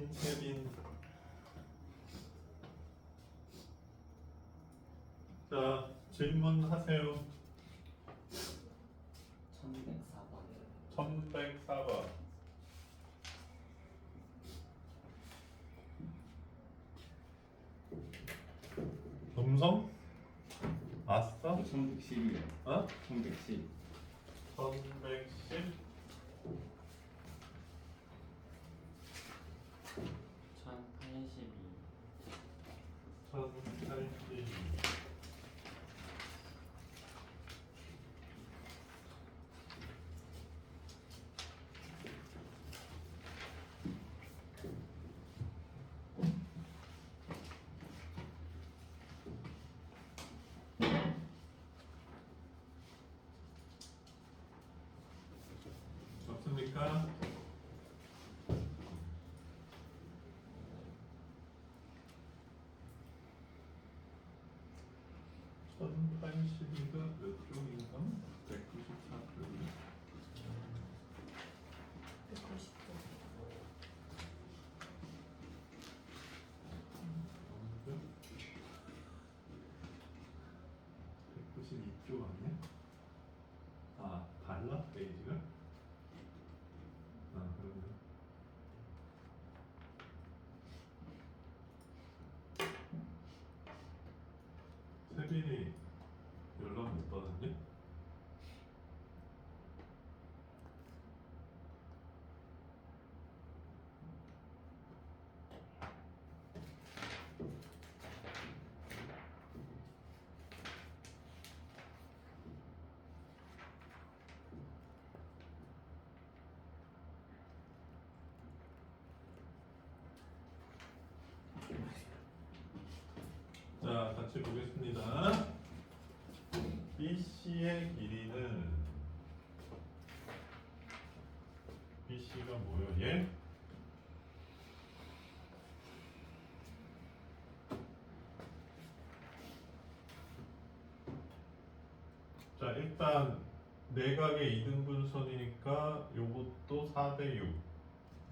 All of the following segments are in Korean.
세빈. 자, 질문하세요. 1104번. 1104번. 음성? 아싸? 1110이요. 어? 1110. 1110. 1082. 1082. 없습니까? (1082가) 몇 쪽인가? 194쪽. 192쪽 아니야? 아, 달라? 페이지가? 아, 그러네. 세빈이 연락 못 받았니? 자, 같이 보겠습니다. BC의 길이는 BC가 뭐예요? 얘? 자, 일단 내각의 2등분선이니까 요것도 4대6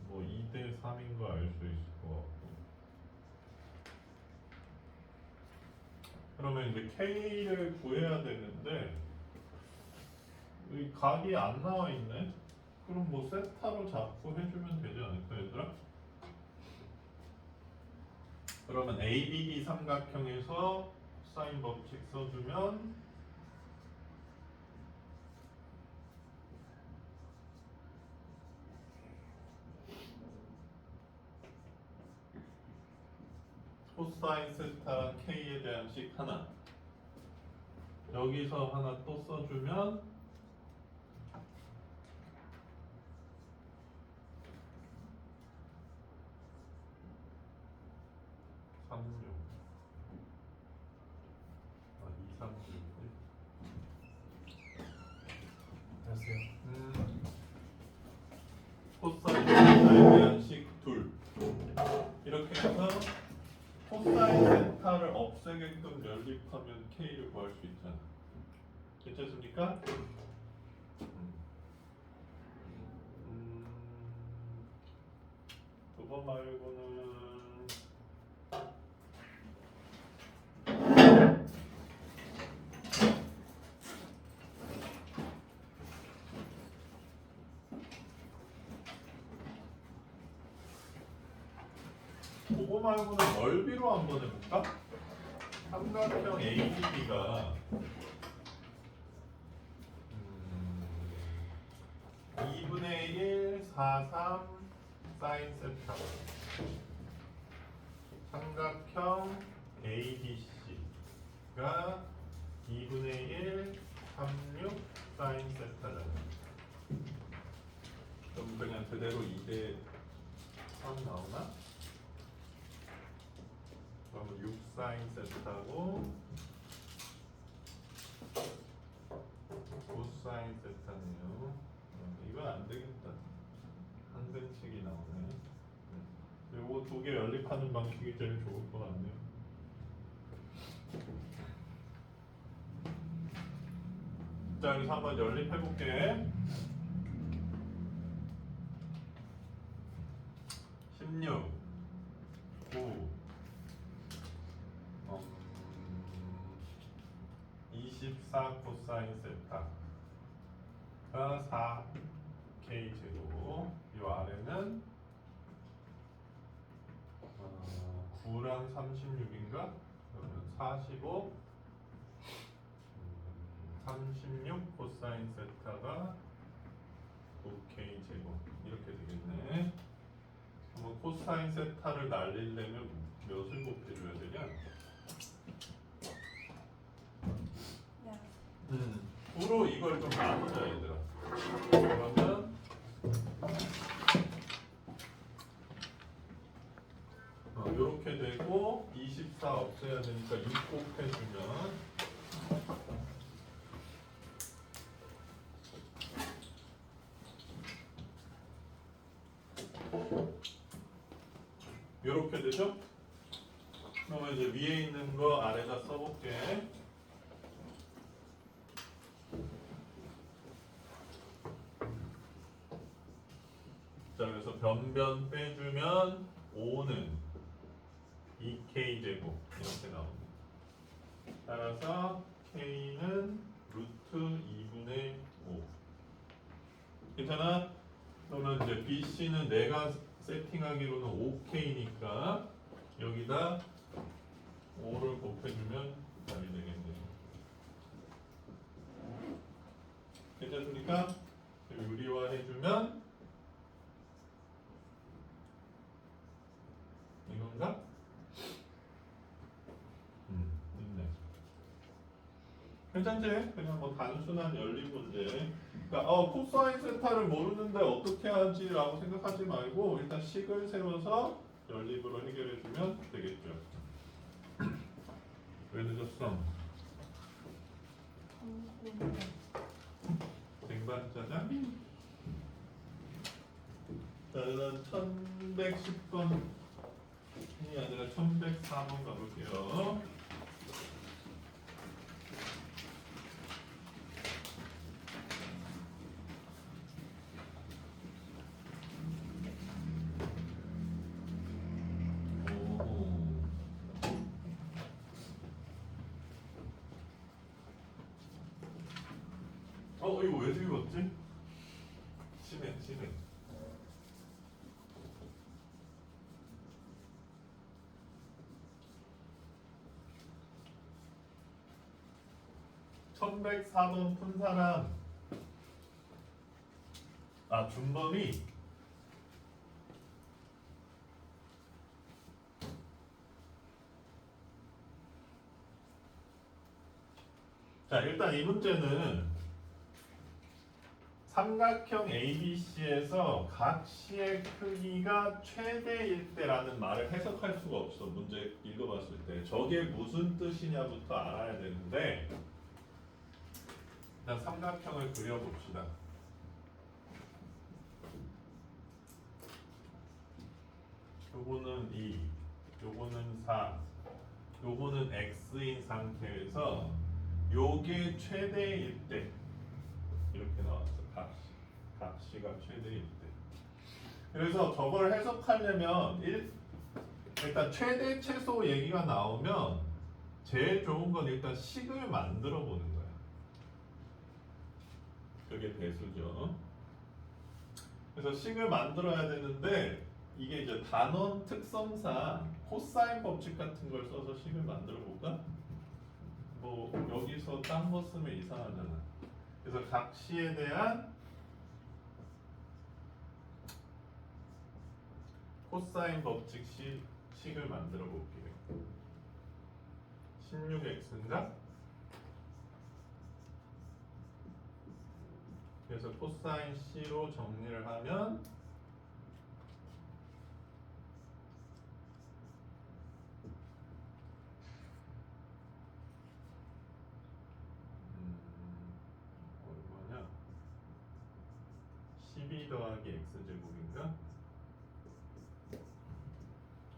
뭐 2대3인 거 알 수 있을 것 같고. 그러면 이제 K를 구해야 되는데 이 각이 안 나와 있네? 그럼 뭐 세타로 잡고 해주면 되지 않을까 얘들아? 그러면 ABD 삼각형에서 사인 법칙 써주면 코사인 세타랑 K에 대한 식 하나, 여기서 하나 또 써주면 (36) 아, 2, 3, 6 안녕하세요. 코사인 세타에 대한 식 둘, 이렇게 해서 코사인 세타를 없애게끔 연립하면 K를 구할 수 있잖아. 괜찮습니까? 그거 말고는 그거 말고는 넓이로 한번 해볼까? 삼각형 ABD가 2분의 1, 4, 3 사인 세타, 삼각형 ABC가 2분의 1, 3, 6 사인 세타잖아. 그럼 그냥 그대로 2대 3 나오나? 그러면 6 사인 세타고 5 사인 세타네요. 이건 안 되겠다. 한 변칙이 나오네. 요거 두 개 연립하는 방식이 제일 좋을 것 같네요. 자, 여기서 한번 연립해 볼게. 16 24 코사인 세타가 4k 제곱. 이 아래는 9랑 36인가? 그러면 45 36 코사인 세타가 9k 제곱 이렇게 되겠네. 그럼 코사인 세타를 날리려면 몇을 곱해줘야 되냐? 네. 9로 이걸 좀 나누자 얘들아. 그러면 이렇게 되고 24 없애야 되니까 6 곱해주면 이렇게 되죠? 그러면 이제 위에 있는 거 아래다 써볼게. 자, 그래서 변변 빼주면 5는 2k 제곱 이렇게 나옵니다. 따라서 k는 루트 2분의 5. 괜찮아? 그러면 이제 BC는 내가 세팅하기로는 5k니까 여기다 5를 곱해주면 답이 되겠네요. 괜찮습니까? 유리화해주면 이건가? 있네. 괜찮지? 그냥 뭐 단순한 연립 문제. 그러니까 코사인 세타를 모르는데 어떻게 하지? 라고 생각하지 말고 일단 식을 세워서 연립으로 해결해주면 되겠죠. 왜 늦었어? 쟁반짜장? 자, 일단 1110번이 아니라 1104번 가볼게요. 이거 왜 읽었지? 심해. 1104번 푼 사람. 준범이. 자, 일단 이 문제는 삼각형 ABC에서 각 시의 크기가 최대일 때라는 말을 해석할 수가 없어. 문제 읽어봤을 때 저게 무슨 뜻이냐부터 알아야 되는데 일단 삼각형을 그려봅시다. 요거는 2, 요거는 4, 요거는 x인 상태에서 요게 최대일 때 이렇게 나왔어. 각시가 최대일 때. 그래서 저걸 해석하려면 일단 최대 최소 얘기가 나오면 제일 좋은 건 일단 식을 만들어 보는 거야. 그게 배수죠. 그래서 식을 만들어야 되는데 이게 이제 단원 특성상 코사인 법칙 같은 걸 써서 식을 만들어 볼까? 뭐 여기서 딴 거 쓰면 이상하잖아. 그래서 각시에 대한 코사인 법칙 식을 만들어 볼게요. 16x인가? 그래서 코사인 c로 정리를 하면 얼마냐? 12 더하기 x제곱인가?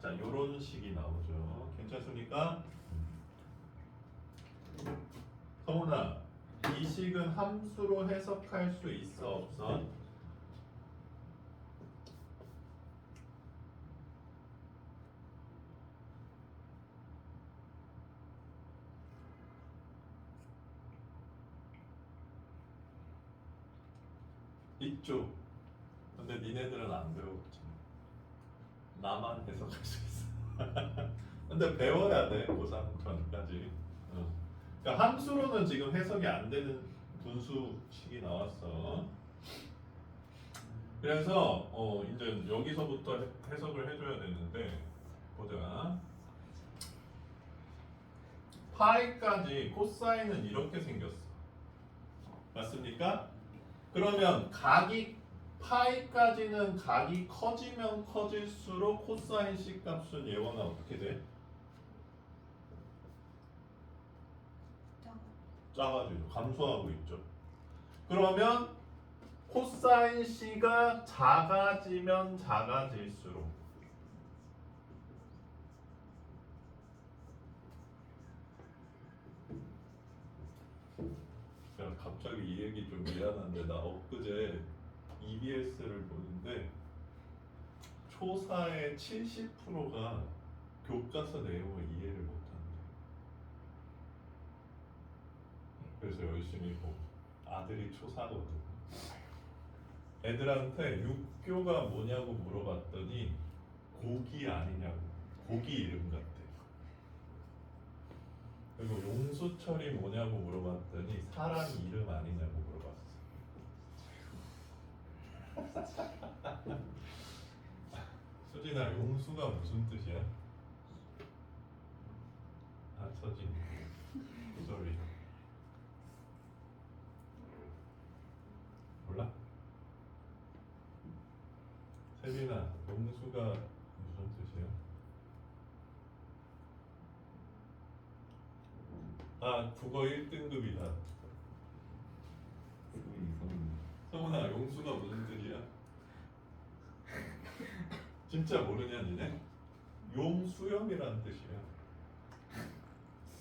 자, 요런 식이 나오죠. 괜찮습니까? 성훈아, 이 식은 함수로 해석할 수 있어, 없어? 있죠. 근데 니네들은 안 배웠지. 나만 해석할 수 있어. 근데 배워야 돼. 고3 전까지. 그러니까 함수로는 지금 해석이 안 되는 분수식이 나왔어. 그래서 이제 여기서부터 해석을 해줘야 되는데 보자. 파이까지 코사인은 이렇게 생겼어. 맞습니까? 그러면 각이 파이까지는 각이 커지면 커질수록 코사인 C 값은 예원아 어떻게 돼? 작아지죠. 감소하고 있죠. 그러면 코사인 C가 작아지면 작아질수록 야, 갑자기 이 얘기 좀 미안한데 나 엊그제 EBS를 보는데 초사의 70%가 교과서 내용을 이해를 못한대. 그래서 열심히 보고 아들이 초사거든. 애들한테 육교가 뭐냐고 물어봤더니 고기 아니냐고. 고기 이름 같대. 그리고 용수철이 뭐냐고 물어봤더니 사람 이름 아니냐고 물어봤어. 수진아, 용수가 무슨 뜻이야? 아, 서진. 소리. 몰라? 세빈아, 용수가 무슨 뜻이야? 아, 국어 1등급이다. 성훈아, 용수가 무슨 뜻이야? 진짜 모르냐 니네? 용수염이라는 뜻이야.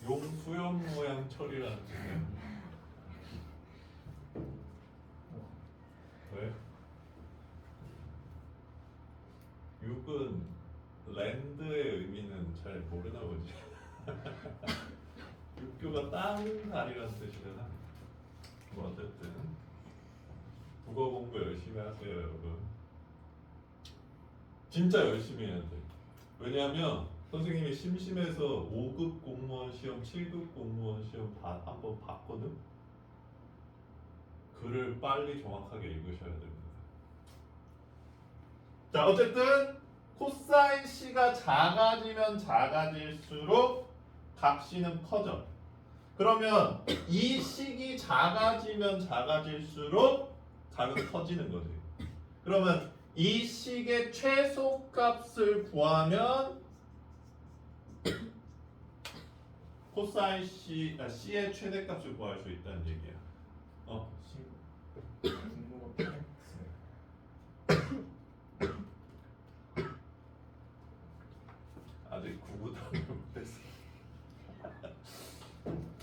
용수염 모양 철이라는 뜻이야. 왜? 육은 랜드의 의미는 잘 모르나 보지. 육교가 땅 다리라는 뜻이잖아. 뭐 어쨌든 국어 공부 열심히 하세요, 여러분. 진짜 열심히 해야 돼. 왜냐하면 선생님이 심심해서 5급 공무원 시험, 7급 공무원 시험 다 한번 봤거든. 글을 빨리 정확하게 읽으셔야 됩니다. 자, 어쨌든 코사인 C가 작아지면 작아질수록 각 C는 커져. 그러면 이 식이 작아지면 작아질수록 각은 커지는 거지. 그러면 이 식의 최소값을 구하면 코사인 C의 최대값을 구할 수 있다는 얘기야. 아직 구구단을 못했어.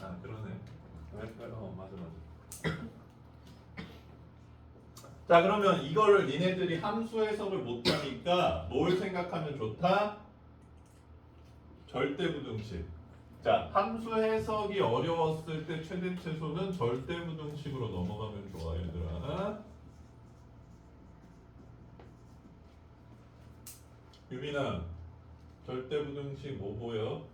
아, 그러네. 맞아. 자, 그러면 이거를 니네들이 함수 해석을 못하니까 뭘 생각하면 좋다? 절대부등식. 자, 함수 해석이 어려웠을 때 최대 최소는 절대부등식으로 넘어가면 좋아, 얘들아. 유빈아, 절대부등식 뭐 보여?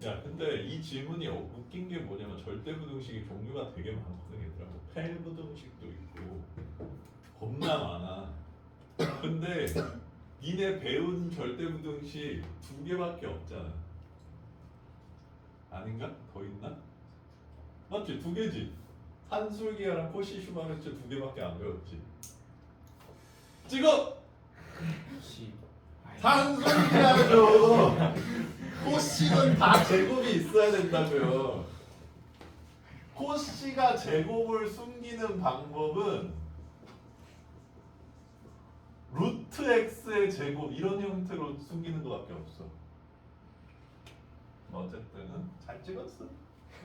야, 근데 이 질문이 웃긴 게 뭐냐면 절대부등식이 종류가 되게 많거든, 얘들아. 뭐 펠부등식도 있고 겁나 많아. 근데 니네 배운 절대부등식 2개밖에 없잖아. 아닌가? 더 있나? 맞지? 2개지. 한술기하랑 코시 슈바르츠 2개밖에 안 배웠지. 찍어! 한술기하죠. 코시는 다 제곱이 있어야 된다고요. 코시가 제곱을 숨기는 방법은 루트 x의 제곱 이런 형태로 숨기는 것밖에 없어. 어쨌든 잘 찍었어.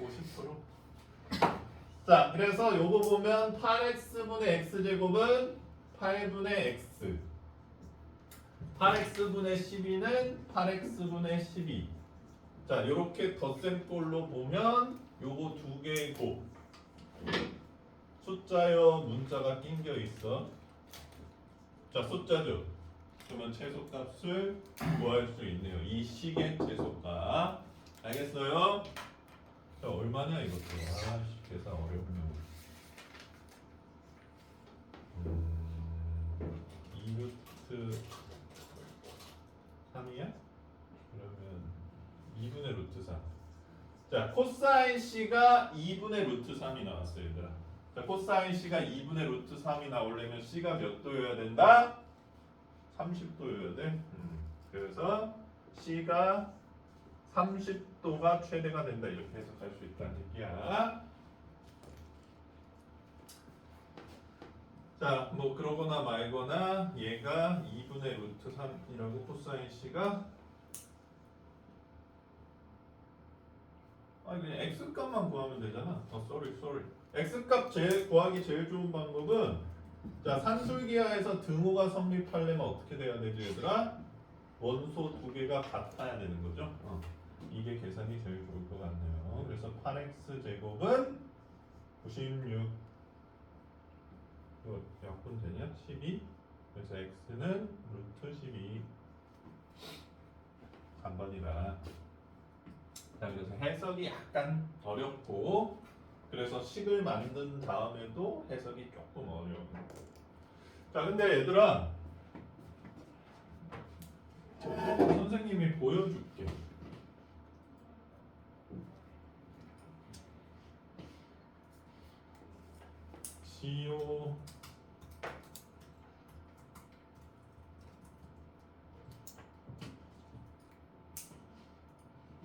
50%. 자, 그래서 요거 보면 8x분의 x제곱은 8분의 x, 8x분의 12는 8x분의 12. 자, 자, 요렇게 덧셈꼴로 보면 요거 두 개의 곱 숫자여 문자가 낑겨 있어. 자, 숫자죠. 그러면 최소값을 구할 수 있네요. 이 식의 최소값. 알겠어요? 자, 얼마냐 이것도. 아씨, 계산 어렵네. 2루트 3이야? 그러면 2분의 루트 3. 자, 코사인 C가 2분의 루트 3이 나왔어요, 얘들아. 자, 코사인 C가 2분의 루트 3이 나오려면 C가 몇 도여야 된다? 30도여야 돼. 그래서 C가 30도가 최대가 된다. 이렇게 해석할 수 있다는 얘기야. 자, 뭐 그러거나 말거나 얘가 2분의 루트 3이라고 코사인 C가 그냥 X값만 구하면 되잖아. sorry. X값 구하기 제일 좋은 방법은 자, 산술기하에서 등호가 성립하려면 어떻게 돼야 되지, 얘들아? 원소 두 개가 같아야 되는 거죠. 이게 계산이 제일 좋을 것 같네요. 그래서 8x 제곱은 96. 이거 약분 되냐? 12. 그래서 x는 루트 12. 3번이다. 자, 그래서 해석이 약간 어렵고 그래서 식을 만든 다음에도 해석이 조금 어려워. 자, 근데 얘들아 선생님이 보여줄게. 지오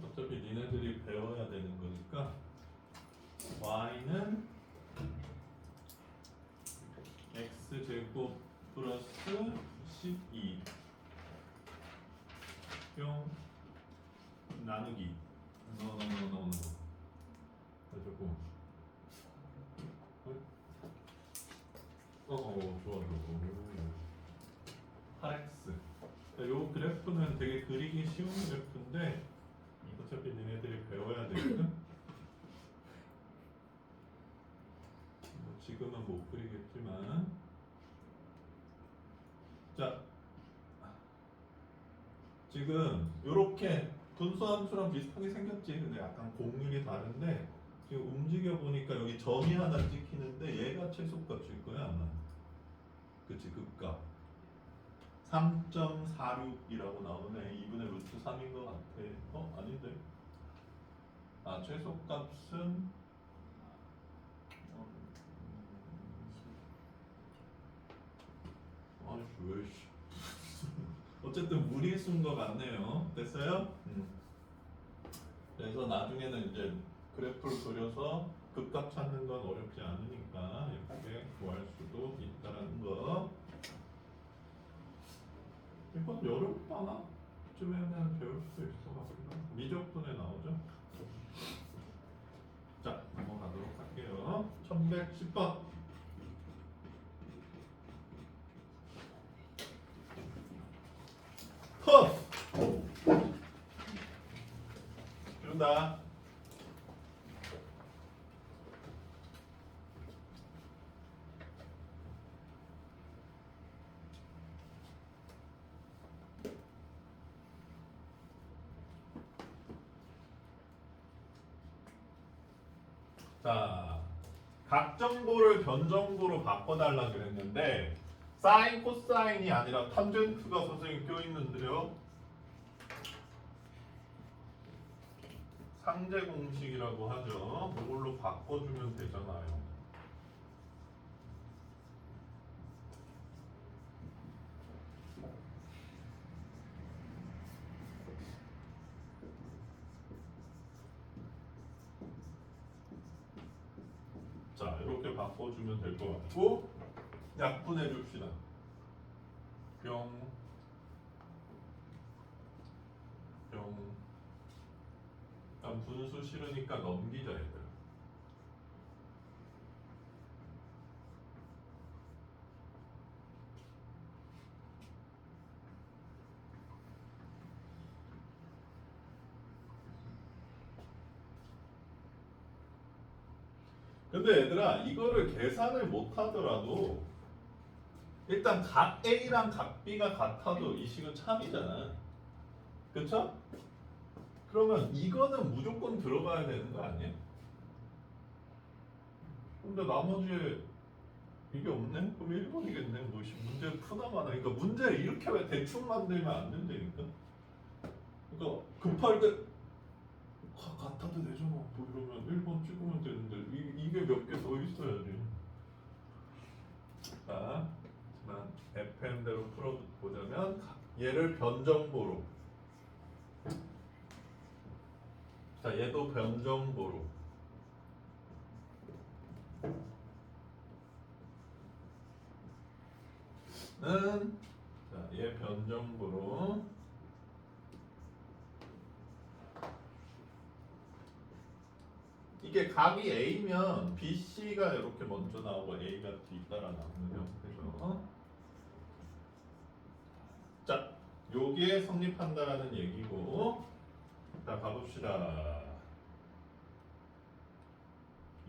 어차피 니네들이 배워야 되는 거니까 y는 x제곱 플러스 12 뿅 나누기 노노노노노 조금 좋아 8x 요 그래프는 되게 그리기 쉬운 그래프인데 어차피 니네들이 배워야 되거든. 뭐 지금은 못 그리겠지만 자 지금 요렇게 분수함수랑 비슷하게 생겼지. 근데 약간 공률이 다른데 지금 움직여 보니까 여기 점이 하나 찍히는데 얘가 최소값일 거야 아마. 그치 극값 3.46이라고 나오네. 2분의 루트 3인 것 같아. 아닌데. 최소값은 아이씨 왜씨 어쨌든 무리수인 것 같네요. 됐어요? 그래서 나중에는 이제 그래프를 그려서 극값 찾는 건 어렵지 않으니까 이렇게 구할 수도 있다는 거. 이건 여름방학쯤에는 배울 수도 있을 것 같기도 하고 미적분에 나오죠. 자, 넘어가도록 할게요. 1110번. 준다. 자, 각정보를 변정보로 바꿔달라 그랬는데 사인, 코사인이 아니라 탄젠트가 선생님 껴있는데요. 상제 공식이라고 하죠. 이걸로 바꿔주면 되잖아요. 자, 이렇게 바꿔주면 될 것 같고 약분해 줍시다. 뿅, 뿅. 일단 분수 싫으니까 넘기자 얘들. 근데 얘들아 이거를 계산을 못 하더라도 일단 각 A랑 각 B가 같아도 이 식은 참이잖아. 그쵸? 그러면 이거는 무조건 들어가야 되는 거 아니야? 근데 나머지 이게 없네? 그럼 1번이겠네. 뭐 문제 푸나 마나. 그러니까 문제를 이렇게 왜 대충 만들면 안 된다니까. 그러니까 급할 때 같아도 되잖아. 뭐 이러면 1번 찍으면 되는데 이게 몇 개 더 있어야지. 자, 하지만 FM대로 풀어보자면 얘를 변정보로. 자, 얘도 변정보로. 는 자, 얘 변정보로 이게 각이 A면 BC가 이렇게 먼저 나오고 A가 뒤따라 나오는 형태죠. 자, 요게 성립한다라는 얘기고. 자, 가봅시다.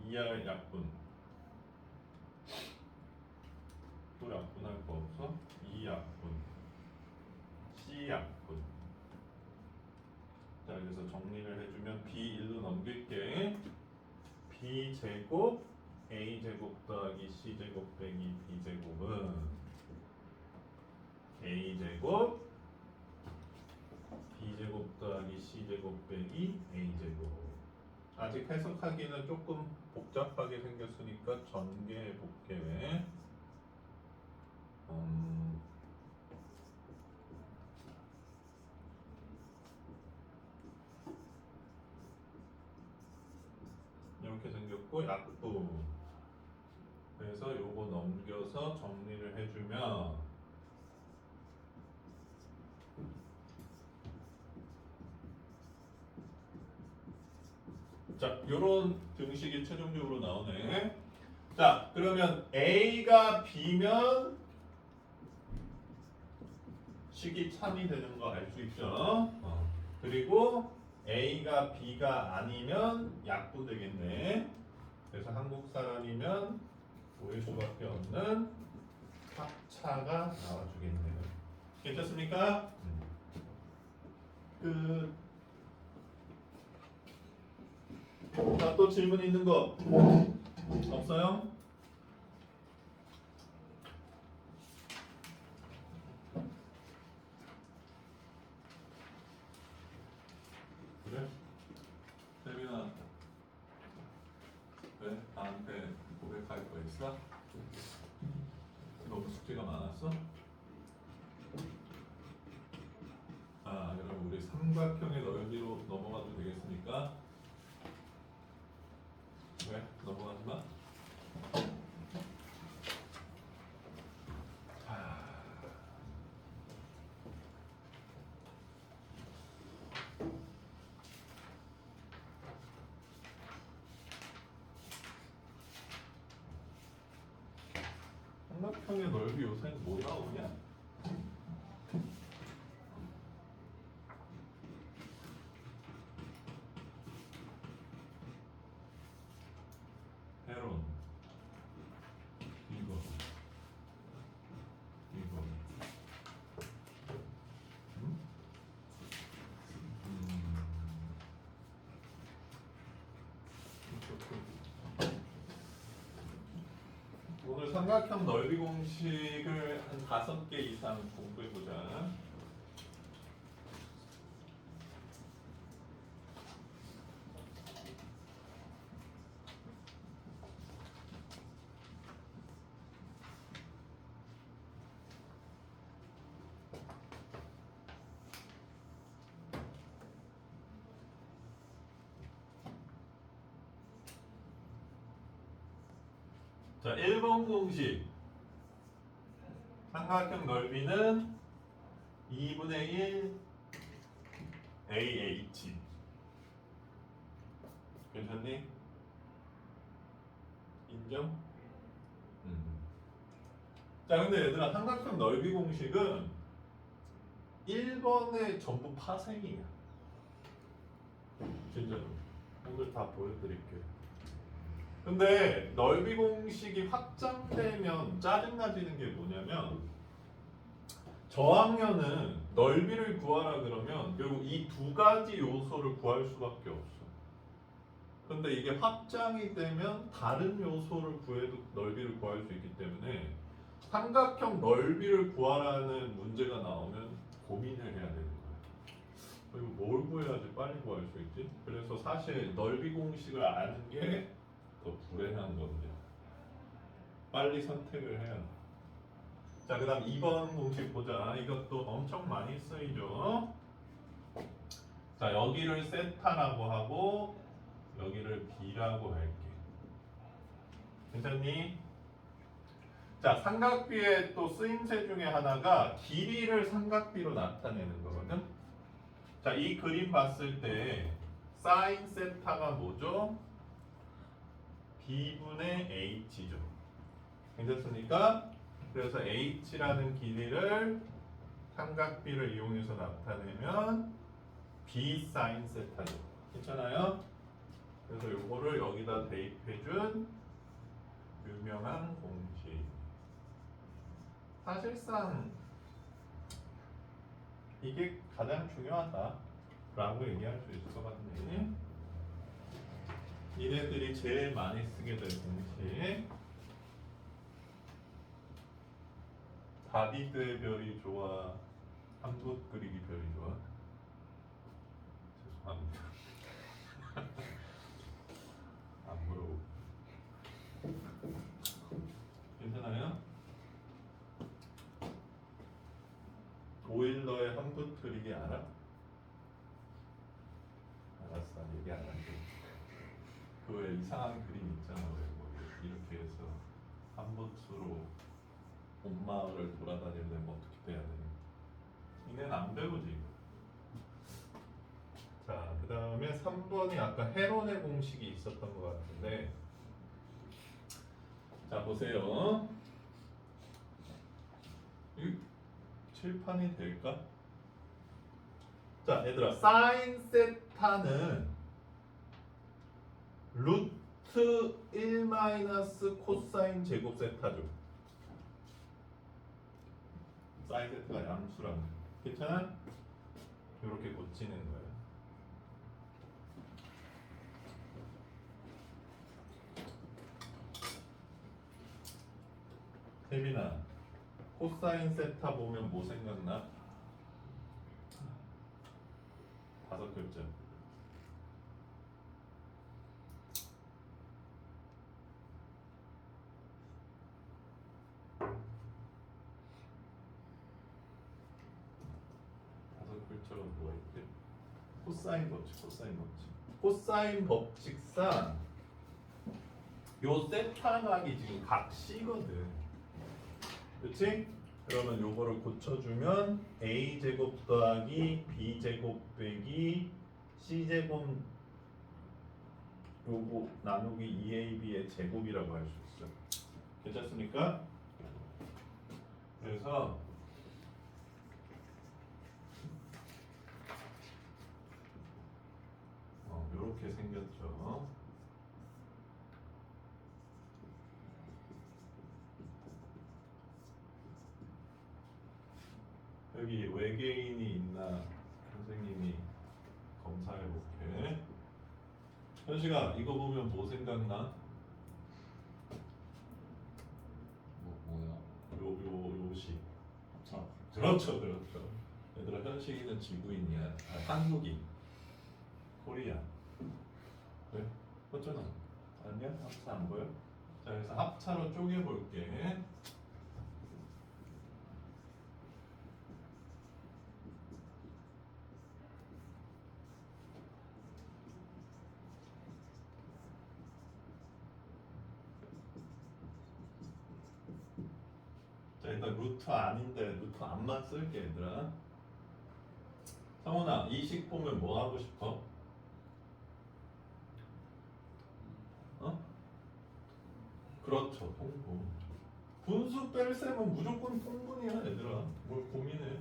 2R 약분. 또 약분할 거 없어? 2약분, C약분. 자, 그래서 정리를 해주면 B1로 넘길게. B제곱 A제곱 더하기 C제곱 빼기 B제곱은 A제곱 B제곱 더하기 C제곱 빼기 A제곱. 아직 해석하기는 조금 복잡하게 생겼으니까 전개해 볼게. 이렇게 생겼고 약분. 그래서 요거 넘겨서 정리를 해주면 자, 요런 등식이 최종적으로 나오네. 자, 그러면 A가 B면 식이 참이 되는 거 알 수 있죠? 그리고 A가 B가 아니면 약분 되겠네. 그래서 한국 사람이면 오일 수밖에 없는 합차가 나와주겠네요. 괜찮습니까? 자, 또 질문 있는 거 없어요? 그래? 세빈아, 왜 나한테 고백할 거 있어? 너무 숙제가 많았어? 아, 그럼 우리 삼각형의 넓이로 넘어가도 되겠습니까? 왜? 넘어가지 마. 삼각형의 넓이 요새는 뭐 나오냐? 헤론. 이거. 음? 오늘 삼각형 넓이 공식을 한 5개 이상 공부해보자. 자, 1번 공식. 삼각형 넓이는 2분의 1 AH. 괜찮니? 인정? 자, 근데 얘들아, 삼각형 넓이 공식은 1번의 전부 파생이야. 진짜로. 오늘 다 보여드릴게요. 근데 넓이 공식이 확장되면 짜증나지는 게 뭐냐면 저항면은 넓이를 구하라 그러면 결국 이 두 가지 요소를 구할 수밖에 없어. 근데 이게 확장이 되면 다른 요소를 구해도 넓이를 구할 수 있기 때문에 삼각형 넓이를 구하라는 문제가 나오면 고민을 해야 되는 거야. 이거 뭘 구해야지 빨리 구할 수 있지? 그래서 사실 넓이 공식을 아는 게 더 불행한 건데 빨리 선택을 해야 돼. 자, 그 다음 2번 공식 보자. 이것도 엄청 많이 쓰이죠. 자, 여기를 세타라고 하고 여기를 B라고 할게. 괜찮니? 자, 삼각비의 또 쓰임새 중에 하나가 길이를 삼각비로 나타내는 거거든. 자, 이 그림 봤을 때 사인 세타가 뭐죠? B분의 H죠. 괜찮습니까? 그래서 H라는 길이를 삼각비를 이용해서 나타내면 B 사인 세타죠. 괜찮아요? 그래서 요거를 여기다 대입해준 유명한 공식. 사실상 이게 가장 중요하다라고 얘기할 수 있을 것 같네. 니네들이 제일 많이 쓰게 될 공식. 다비드의 별이 좋아? 한붓 그리기 별이 좋아? 죄송합니다. 안 물어보고. 괜찮아요? 오일러의 한붓 그리기 알아? 알았어, 얘기 안 할게. 그 왜 이상한 그림 있잖아, 왜 뭐 이렇게 해서 한붓으로 온 마을을 돌아다니려면 어떻게 돼야 되니? 이는 안 배우지. 자, 그 다음에 3번이 아까 헤론의 공식이 있었던 것 같은데, 자 보세요. 이 칠판이 될까? 자, 얘들아, 사인 세타는 루트 1 마이너스 코사인 제곱 세타죠. 사인 세타가 양수라는 거. 괜찮아? 이렇게 고치는 거예요. 혜민아, 코사인 세타 보면 뭐 생각나? 5글자. 글자가 뭐가 있지? 코사인 법칙, 코사인 법칙. 코사인 법칙상 요 세타각이 지금 각시거든. 그렇지? 그러면 요거를 고쳐주면 a 제곱 더하기 b 제곱 빼기 c 제곱 요거 나누기 2ab의 제곱이라고 할 수 있어. 괜찮습니까? 그래서 이렇게 생겼죠. 여기 외계인이 있나 선생님이 검사해 볼게. 현식아, 이거 보면 뭐 생각나? 뭐야? 요시. 합차. 그렇죠, 그렇죠. 얘들아, 현식이는 지구인이야. 한국인. 코리아. 왜? 어쩌나? 아니야? 합차 안 보여? 자, 그래서 합차로 쪼개볼게. 자, 일단 루트 아닌데 루트 안만 쓸게, 얘들아. 성훈아, 이 식 보면 뭐 하고 싶어? 어? 그렇죠, 통분. 분수 뺄셈은 무조건 통분이야, 얘들아. 뭘 고민해?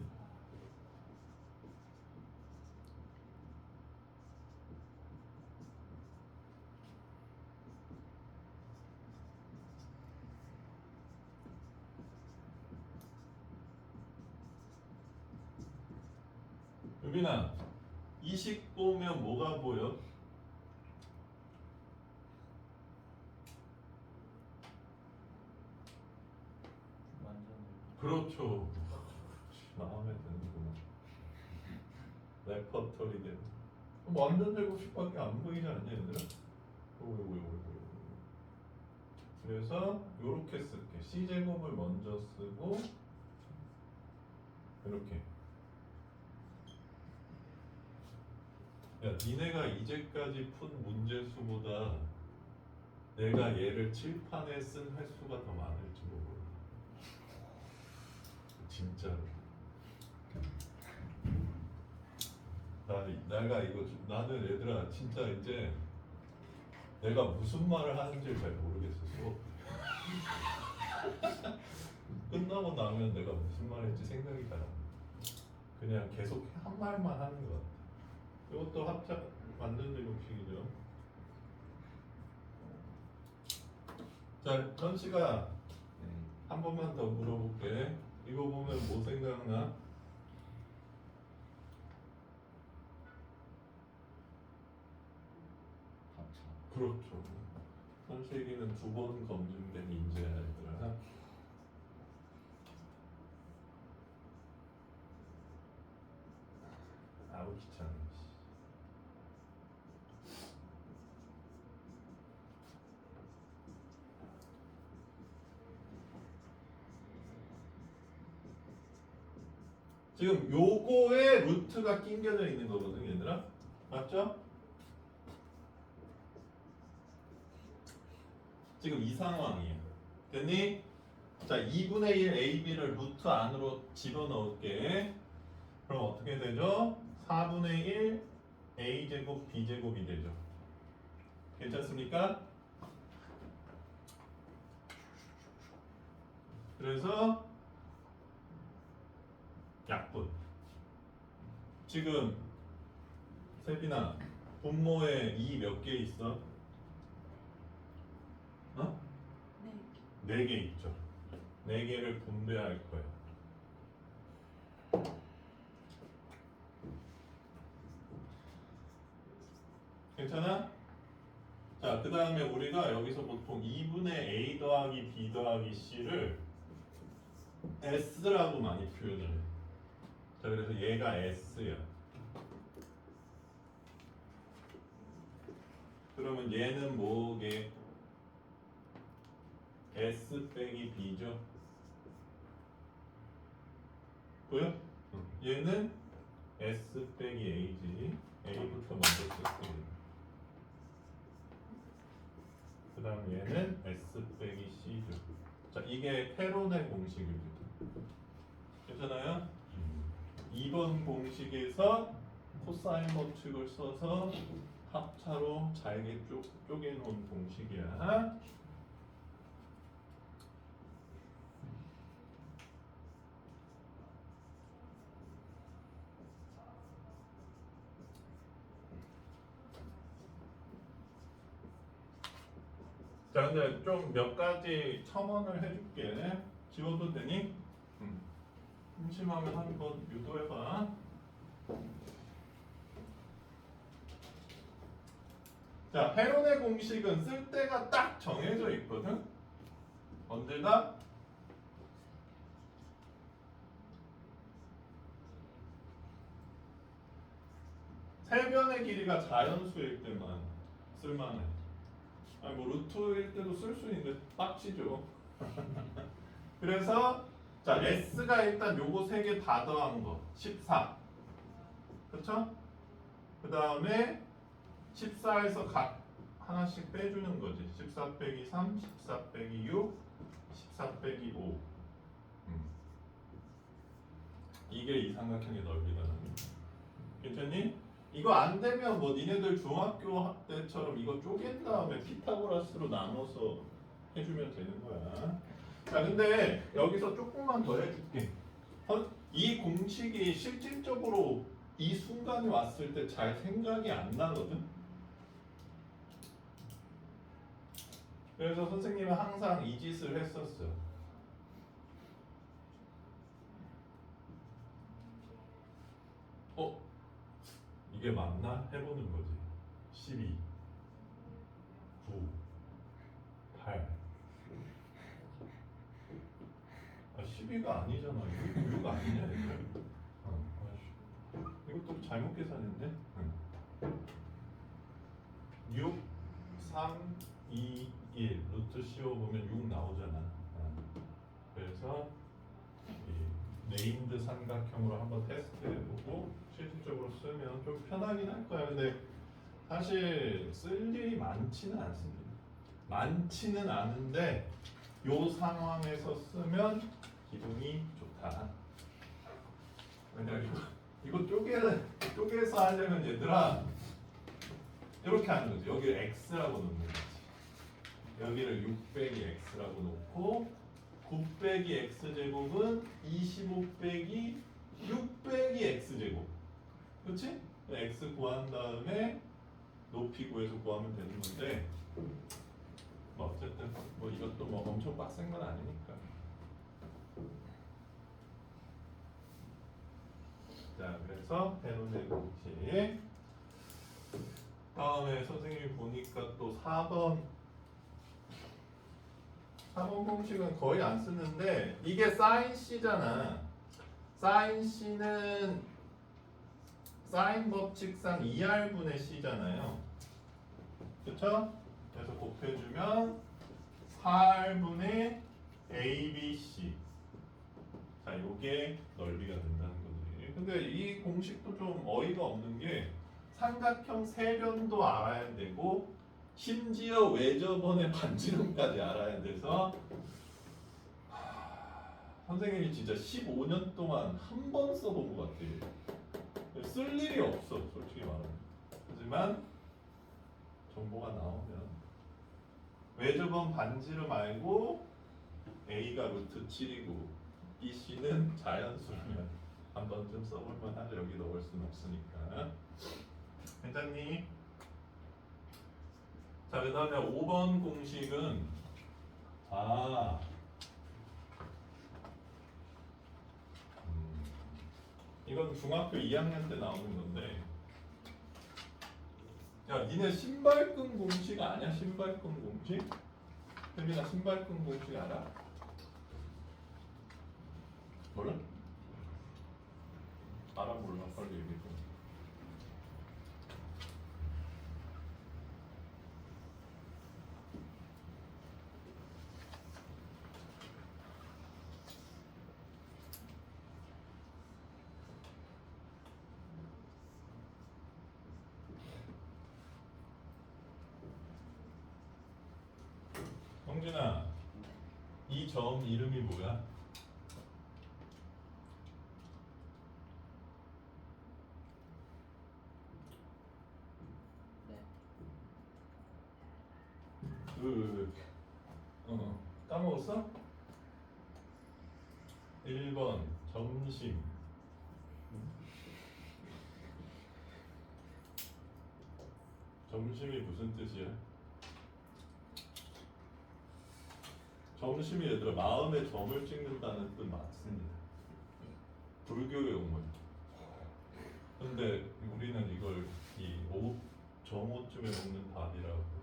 유빈아, 이 식 보면 뭐가 보여? 완전 그렇죠. 마음에 드는구나. 레퍼토리 되고. 완전 제곱식밖에 안 보이지 않냐 얘들아? 오오오오. 그래서 요렇게 쓸게. C제곱을 먼저 쓰고 이렇게. 야, 니네가 이제까지 푼 문제수보다 내가 얘를 칠판에 쓴 횟수가 더 많을지 몰라. 진짜로. 내가 이거 나는 얘들아 진짜 이제 내가 무슨 말을 하는지 잘 모르겠어. 수업 끝나고 나면 내가 무슨 말인지 생각이 잘 안 나. 그냥 계속 한 말만 하는 것 같아. 이것도 합작 완전 제곱식이죠. 자, 현씨가 네. 한 번만 더 물어볼게. 이거 보면 뭐 생각나? 합차. 그렇죠. 현식이는 2번 검증된 인재야 얘들아. 아우 귀찮아. 지금 요거에 루트가 낑겨져 있는 거거든 얘들아. 맞죠? 지금 이 상황이에요. 됐니? 자, 2분의 1 AB를 루트 안으로 집어넣을게. 그럼 어떻게 되죠? 4분의 1 A제곱 B제곱이 되죠. 괜찮습니까? 그래서 약분. 지금 세빈아, 분모에 2 몇 개 있어? 어? 네. 4개 있죠. 4개를 분배할 거야. 괜찮아? 자, 그 다음에 우리가 여기서 보통 2분의 A 더하기 B 더하기 C를 S라고 많이 표현을 해. 자, 그래서 얘가 S야. 그러면 얘는 뭐게? S 빼기 B죠? 보여? 얘는 S 빼기 A지. A부터 먼저 쓸게. 그 다음 얘는 S 빼기 C죠. 자, 이게 헤론의 공식입니다. 괜찮아요? 2번 공식에서 코사인 법칙을 써서 합차로 잘게 쪼개놓은 공식이야. 자, 근데 좀 몇 가지 첨언을 해줄게. 지워도 되니? 심심하면 한번 유도해봐. 자, 헤론의 공식은 쓸 때가 딱 정해져 있거든. 언제나 세변의 길이가 자연수일 때만 쓸만해. 아니 뭐 루트일 때도 쓸 수 있는데 빡치죠. 그래서 자, S가 일단 요거 3개 다 더한 거 14. 그쵸? 그 다음에 14에서 각 하나씩 빼주는 거지. 14 빼기 3, 14 빼기 6, 14 빼기 5. 이게 이 삼각형의 넓이다. 괜찮니? 이거 안 되면 뭐 니네들 중학교 때처럼 이거 쪼갠 다음에 피타고라스로 나눠서 해주면 되는 거야. 자, 근데 여기서 조금만 더 해줄게. 이 공식이 실질적으로 이 순간이 왔을 때 잘 생각이 안 나거든. 그래서 선생님은 항상 이 짓을 했었어. 이게 맞나 해보는 거지. 12, 9, 8. 12가 아니잖아. 이거 6 아니냐 이거. 이것도 잘못 계산했네. 6, 3, 2, 1 루트 씌워보면 6 나오잖아. 그래서 이 네임드 삼각형으로 한번 테스트해보고 실질적으로 쓰면 좀 편하긴 할 거야. 근데 사실 쓸 일이 많지는 않습니다. 많지는 않은데 요 상황에서 쓰면 기분이 좋다. 왜냐면 이거 쪼개서 하려면 얘들아 이렇게 하는 거지. 여기를 x라고 놓는 거지. 여기를 6 빼기 x라고 놓고 9 빼기 x제곱은 25 빼기 6 빼기 x제곱. 그렇지? x 구한 다음에 높이 구해서 구하면 되는 건데 뭐 어쨌든 뭐 이것도 뭐 엄청 빡센 건 아니니까. 자, 그래서 대론의 공식. 다음에 선생님이 보니까 또 4번 공식은 거의 안 쓰는데 이게 사인 C잖아. 사인 C는 사인 법칙상 2R분의 C잖아요. 그쵸? 그래서 곱해주면 4R분의 ABC. 자, 요게 넓이가 된다는 거지. 근데 이 공식도 좀 어이가 없는 게 삼각형 세변도 알아야 되고 심지어 외접원의 반지름까지 알아야 돼서 선생님이 진짜 15년 동안 한 번 써본 것 같아. 쓸 일이 없어, 솔직히 말하면. 하지만 정보가 나오면 외접원 반지름 알고 A가 루트 7이고 BC는 자연수라면 한 번쯤 써볼만 하죠. 여기 넣을 수는 없으니까. 괜찮니? 자, 그 다음에 5번 공식은 이건 중학교 2학년 때 나오는 건데 야, 니네 신발끈 공식 아냐? 신발끈 공식? 혜빈아, 신발끈 공식 알아? 몰라? 알아 몰라? 빨리 얘기해. 성진아, 이 점 이름이 뭐야? 까먹었어? 1번 점심. 점심이 무슨 뜻이야? 점심이 얘들아 마음의 점을 찍는다는 뜻 맞습니다. 불교의 용어예요. 근데 우리는 이걸 정오쯤에 먹는 밥이라고.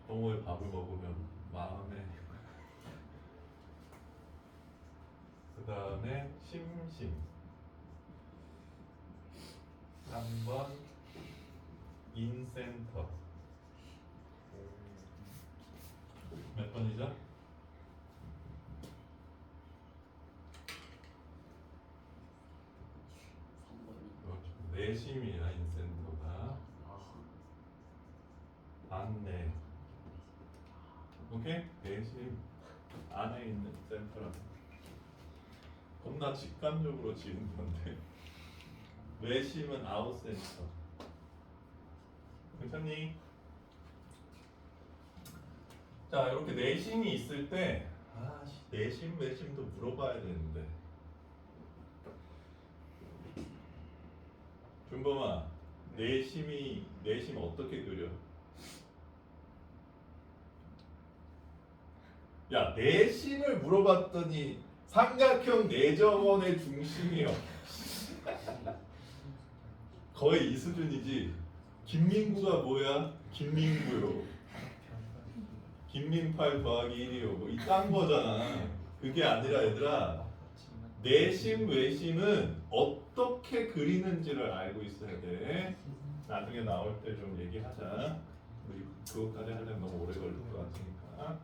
정오에 밥을 먹으면 마음에 그 다음에 심심. 3번 인센터. 몇 번이죠? 3번이 내심이야 인센터가. 안내. 오케이? 내심 안에 있는 센터라고. 겁나 직관적으로 지은 건데 외심은 아웃센터. 괜찮니? 자, 이렇게 내심이 있을 때 내심 외심도 물어봐야 되는데 준범아, 내심 어떻게 그려? 야, 내심을 물어봤더니 삼각형 내점원의 중심이요. 거의 이 수준이지. 김민구가 뭐야? 김민구요. 김민8 더하기 1이요. 뭐 이딴 거잖아. 그게 아니라 얘들아, 내심 외심은 어떻게 그리는지를 알고 있어야 돼. 나중에 나올 때 좀 얘기하자. 우리 그것까지 하려면 너무 오래 걸릴 것 같으니까.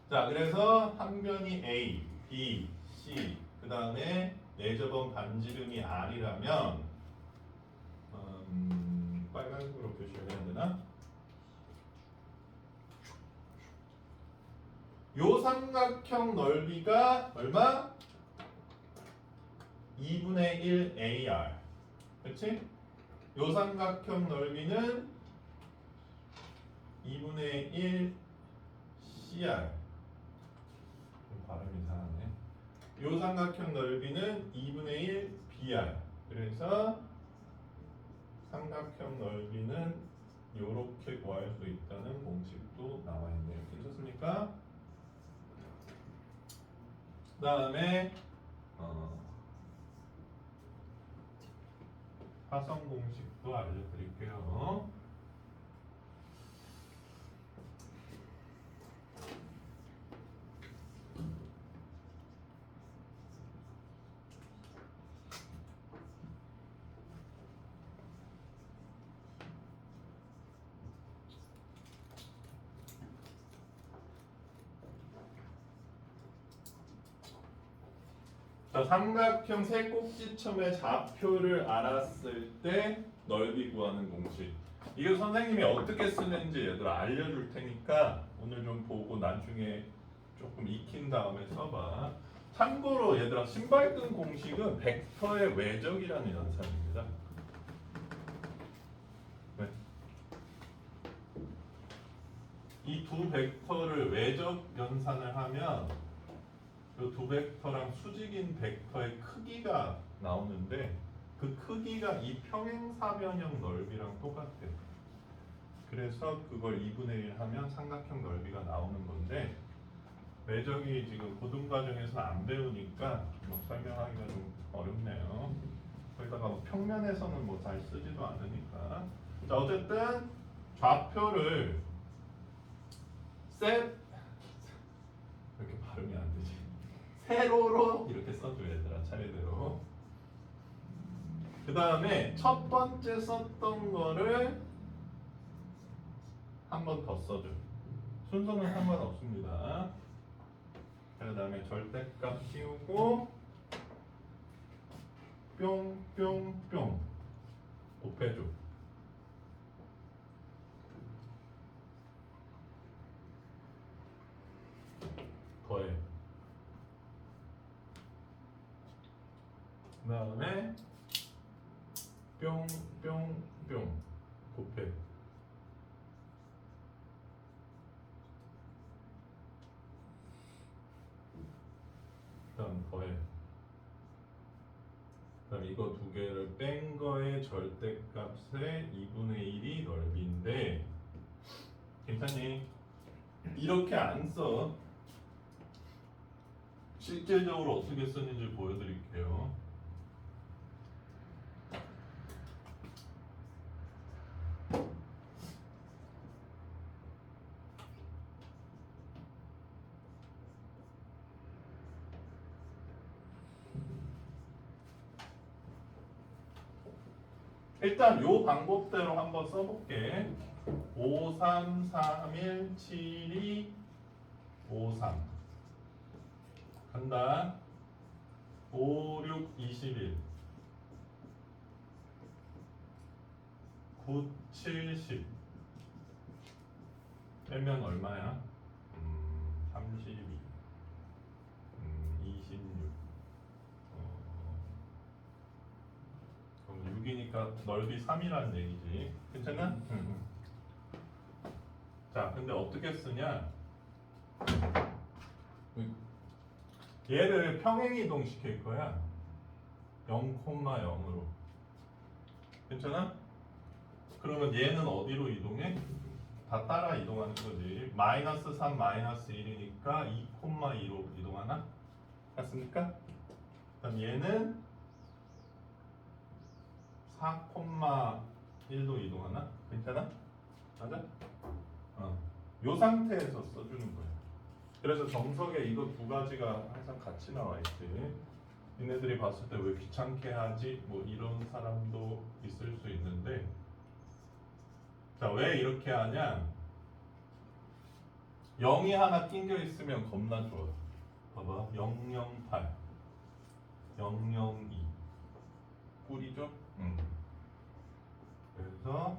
자, 그래서 항변이 A, B, C, 그 다음에 내저번 반지름이 R이라면 빨간색으로 표시를 해야 되나? 요 삼각형 넓이가 얼마? 2분의 1 AR. 그렇지? 요 삼각형 넓이는 2분의 1 CR. 발음이 이상하네. 요 삼각형 넓이는 2분의 1 BR. 그래서 삼각형 넓이는 요렇게 구할 수 있다는 공식도 나와 있네요. 괜찮습니까? 그 다음에 화성 공식도 알려드릴게요. 자, 삼각형 세 꼭지점의 좌표를 알았을 때 넓이 구하는 공식. 이거 선생님이 어떻게 쓰는지 얘들아 알려줄 테니까 오늘 좀 보고 나중에 조금 익힌 다음에 써봐. 참고로 얘들아 신발끈 공식은 벡터의 외적이라는 연산입니다. 네. 이 두 벡터를 외적 연산을 하면 이 두 벡터랑 수직인 벡터의 크기가 나오는데 그 크기가 이 평행사변형 넓이랑 똑같아요. 그래서 그걸 2분의 1 하면 삼각형 넓이가 나오는 건데 외적이 지금 고등과정에서 안 배우니까 뭐 설명하기가 좀 어렵네요. 거기다가 뭐 평면에서는 뭐 잘 쓰지도 않으니까. 자, 어쨌든 좌표를 이렇게 발음이 안 되지. 세로로 이렇게 써줘 얘들아 차례대로. 그 다음에 첫 번째 썼던 거를 한 번 더 써줘. 순서는 상관없습니다. 그 다음에 절대값 씌우고 뿅뿅뿅 곱해줘. 더해. 그 다음에 뿅뿅뿅 곱해. 그 다음 더해. 그 다음 이거 두 개를 뺀 거의 절대값의 2분의 1이 넓이인데 괜찮니? 이렇게 안 써. 실질적으로 어떻게 쓰는지 보여드릴게요. 일단 요 방법대로 한번 써볼게. 5, 3, 3, 1, 7, 2, 5, 3 간다. 5, 6, 21 9, 7, 10 빼면 얼마야? 32 26 그럼 6이니까 넓이 3이라는 얘기지. 괜찮아? 자, 근데 어떻게 쓰냐? 얘를 평행 이동시킬 거야. 0,0으로. 괜찮아? 그러면 얘는 어디로 이동해? 다 따라 이동하는 거지. 마이너스 3, 마이너스 1이니까 2,2로 이동하나? 맞습니까? 그럼 얘는 4,1도 이동하나? 괜찮아? 맞아? 요 상태에서 써주는 거야. 그래서 정석에 이거 두 가지가 항상 같이 나와 있지. 얘네들이 봤을 때 왜 귀찮게 하지? 뭐 이런 사람도 있을 수 있는데, 자, 왜 이렇게 하냐? 0이 하나 낑겨 있으면 겁나 좋아. 봐봐, 008, 002 꿀이죠? 그래서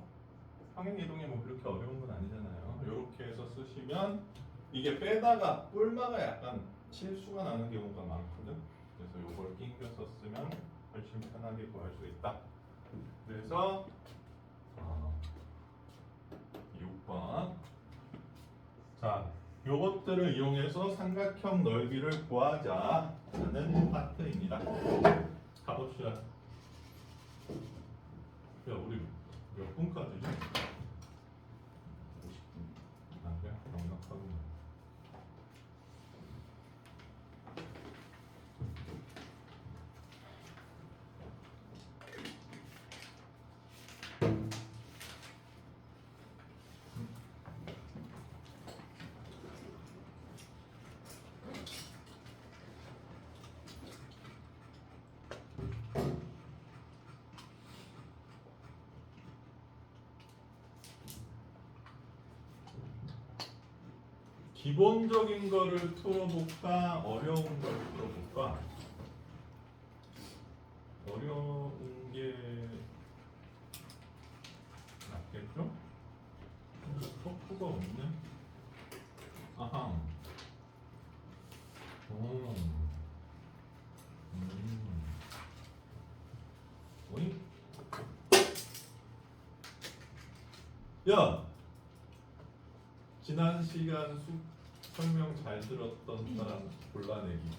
평행 이동이 뭐 그렇게 어려운 건 아니잖아요. 이렇게 해서 쓰시면 이게 빼다가 뿔마가 약간 실수가 나는 경우가 많거든. 그래서 이걸 낑겨서 쓰면 훨씬 편하게 구할 수 있다. 그래서 6번. 자, 요것들을 이용해서 삼각형 넓이를 구하자는 파트입니다. 가봅시다. 야, 우리 몇 분까지지? 50분. 아, 그래? 넉넉하구나. 기본적인 거를 풀어볼까? 어려운 걸 풀어볼까? 어려운 게 낫겠죠? 속도가 없네. 아하. 오잉? 야! 지난 시간 설명 잘 들었던 사람 골라내기.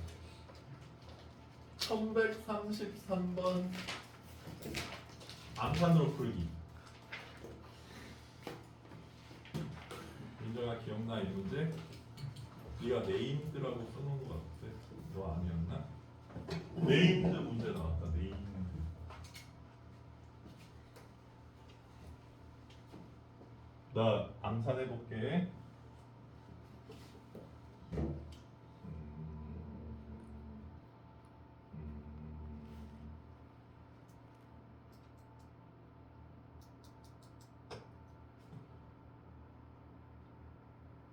1133번 암산으로 풀기. 민정아 기억나 이 문제? 네가 네임드라고 써놓은 거 같아. 너 아니었나? 네임드 문제 나왔다. 네임드. 나 암산해볼게.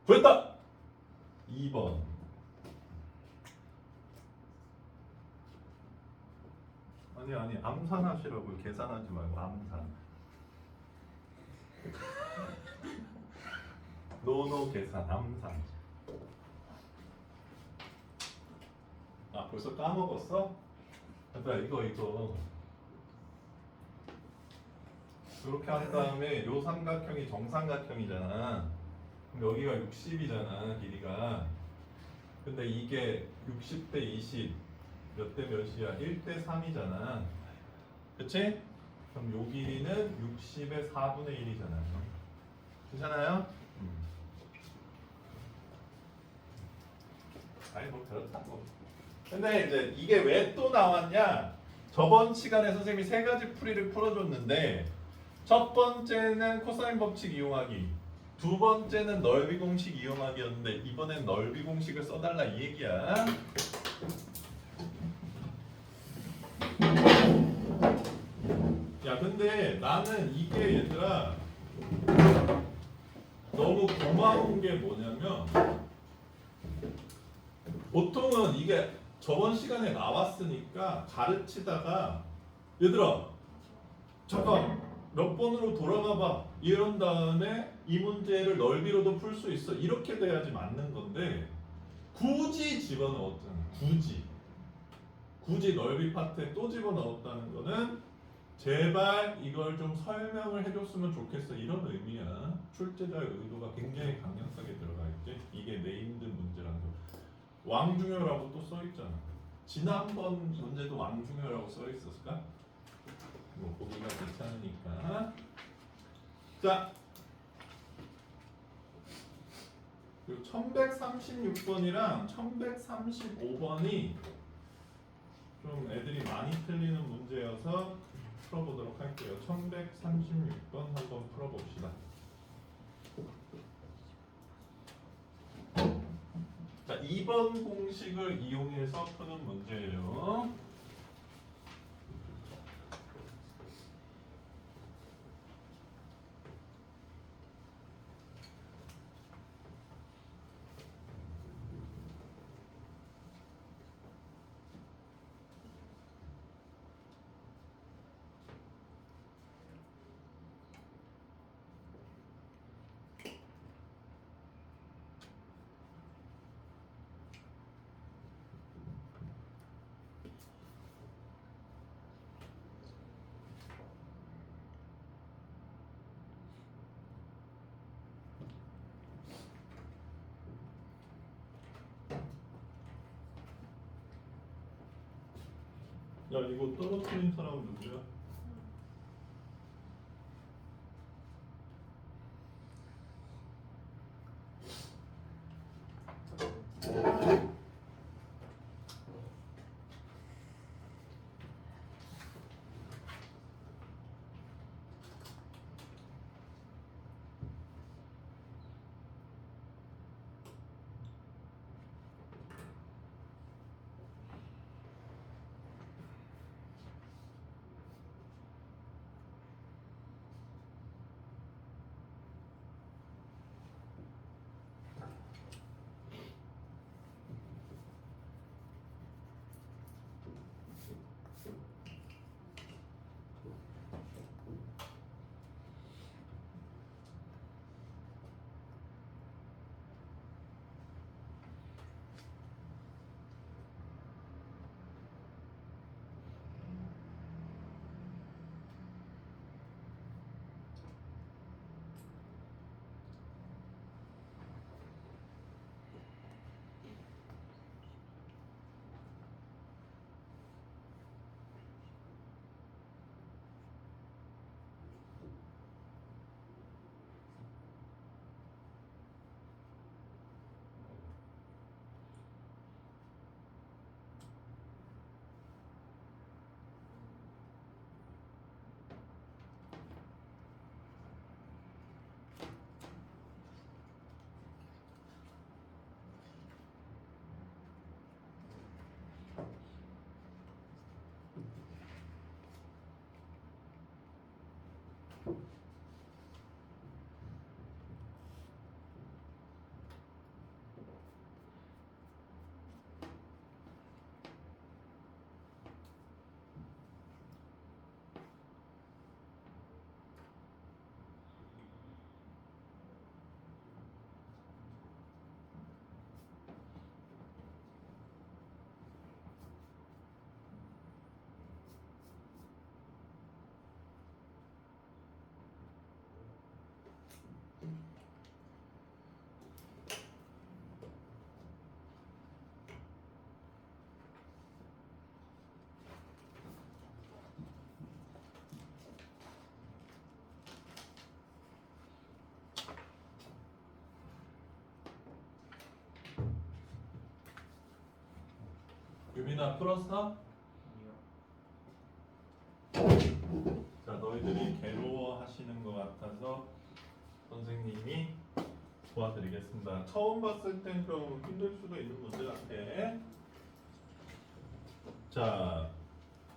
구했다! 2번. 아니 암산하시라고요. 계산하지 말고 암산. 노노 계산 암산. 아 벌써 까먹었어? 얘들아 이거 이렇게 한 다음에 요 삼각형이 정삼각형이잖아. 그럼 여기가 60이잖아 길이가. 근데 이게 60대 20 몇 대 몇이야? 1대 3이잖아. 그치? 그럼 요 길이는 60의 4분의 1이잖아. 괜찮아요? 아니 뭐 그렇다고. 근데 이제 이게 왜 또 나왔냐? 저번 시간에 선생님이 세 가지 풀이를 풀어줬는데 첫 번째는 코사인 법칙 이용하기, 두 번째는 넓이 공식 이용하기였는데 이번엔 넓이 공식을 써달라 이 얘기야. 야 근데 나는 이게 얘들아 너무 고마운 게 뭐냐면 보통은 이게 저번 시간에 나왔으니까 가르치다가 얘들아 잠깐 몇 번으로 돌아가 봐 이런 다음에 이 문제를 넓이로도 풀 수 있어 이렇게 돼야지 맞는 건데 굳이 집어넣었잖아. 굳이 넓이 파트에 또 집어넣었다는 거는 제발 이걸 좀 설명을 해줬으면 좋겠어 이런 의미야. 출제자의 의도가 굉장히 강력하게 들어가 있지. 이게 네임드 문제라는 거. 왕중효라고 또 써있잖아. 지난번 문제도 왕중효라고 써있었을까? 뭐 보기가 괜찮으니까. 자, 1136번이랑 1135번이 좀 애들이 많이 틀리는 문제여서 풀어보도록 할게요. 1136번 한번 풀어봅시다. 자, 2번 공식을 이용해서 푸는 문제예요. 야, 이거 떨어뜨린 사람 누구야? 유빈아 풀었어? 자, 너희들이 괴로워하시는 것 같아서 선생님이 도와드리겠습니다. 처음 봤을 땐 좀 힘들 수도 있는 문제 같아. 자,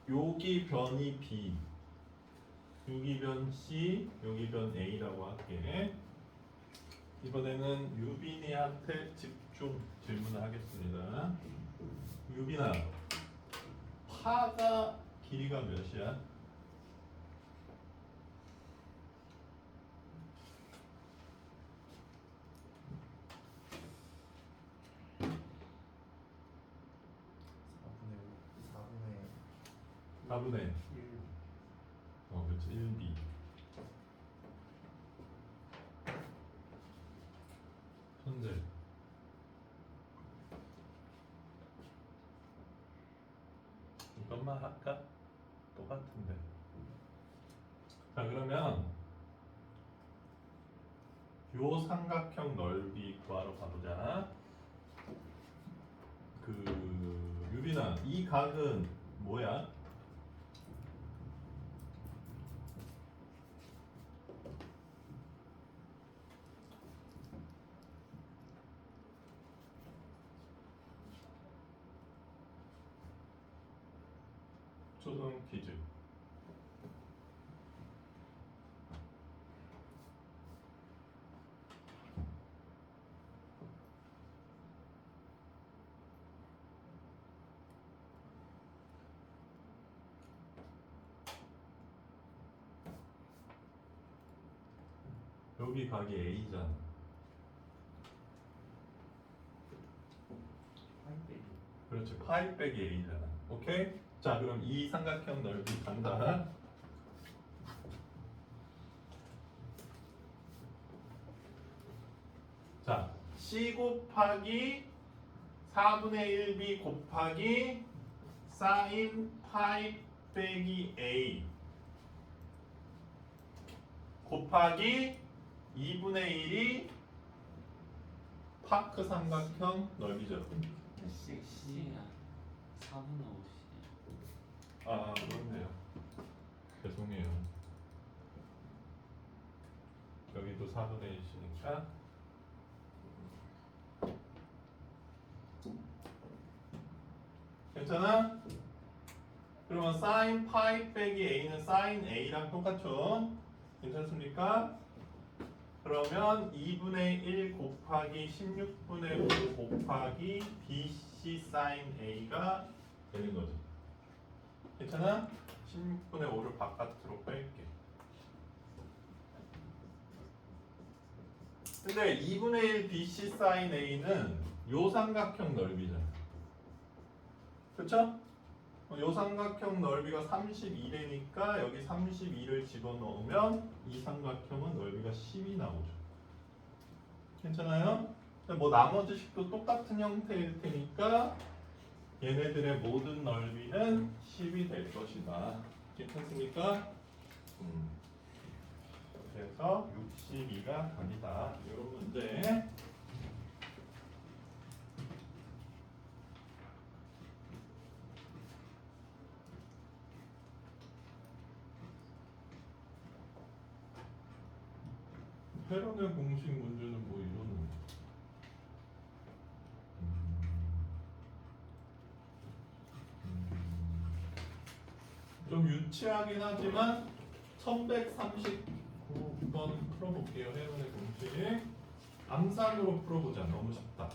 여기 변이 B, 여기 변 C, 여기 변 A라고 할게. 이번에는 유빈이한테 집중 질문을 하겠습니다. 유빈아, 파가 길이가 몇이야? 사 4분의 1. 그렇지. 1B. 천재. 이것만 할까? 똑같은데. 자, 그러면 요 삼각형 넓이 구하러 가보자. 유빈아, 이 각은 뭐야? 초등 퀴즈. 여기 각이 A잖아. 그렇지. 파이 빼기 A잖아. 오케이? 자, 그럼 이 삼각형 넓이 간다. 자, C 곱하기 4분의 1B 곱하기 사인 파이 빼기 A 곱하기 2분의 1이 파크 삼각형 넓이죠. C가 4분의 5이네요. 아, 그렇네요. 죄송해요. 여기도 4분의 1이니까. 괜찮아? 그러면 사인 파이 빼기 A는 사인 A랑 똑같죠? 괜찮습니까? 그러면 2분의 1 곱하기 16분의 5 곱하기 BC 사인 A가 되는 거지. 괜찮아? 16분의 5를 바깥으로 뺄게. 근데 2분의 1 BC 사인 A는 요 삼각형 넓이잖아. 그쵸? 요 삼각형 넓이가 32되니까 여기 32를 집어넣으면 이 삼각형은 넓이가 10이 나오죠. 괜찮아요? 뭐 나머지 식도 똑같은 형태일 테니까 얘네들의 모든 넓이는 10이 될 것이다. 괜찮습니까? 그래서 62가 답이다. 이런 문제. 헤런의 공식 문제는 뭐 이런 거. 좀 유치하긴 하지만 1139번 풀어볼게요. 헤런의 공식. 암산으로 풀어보자. 너무 쉽다.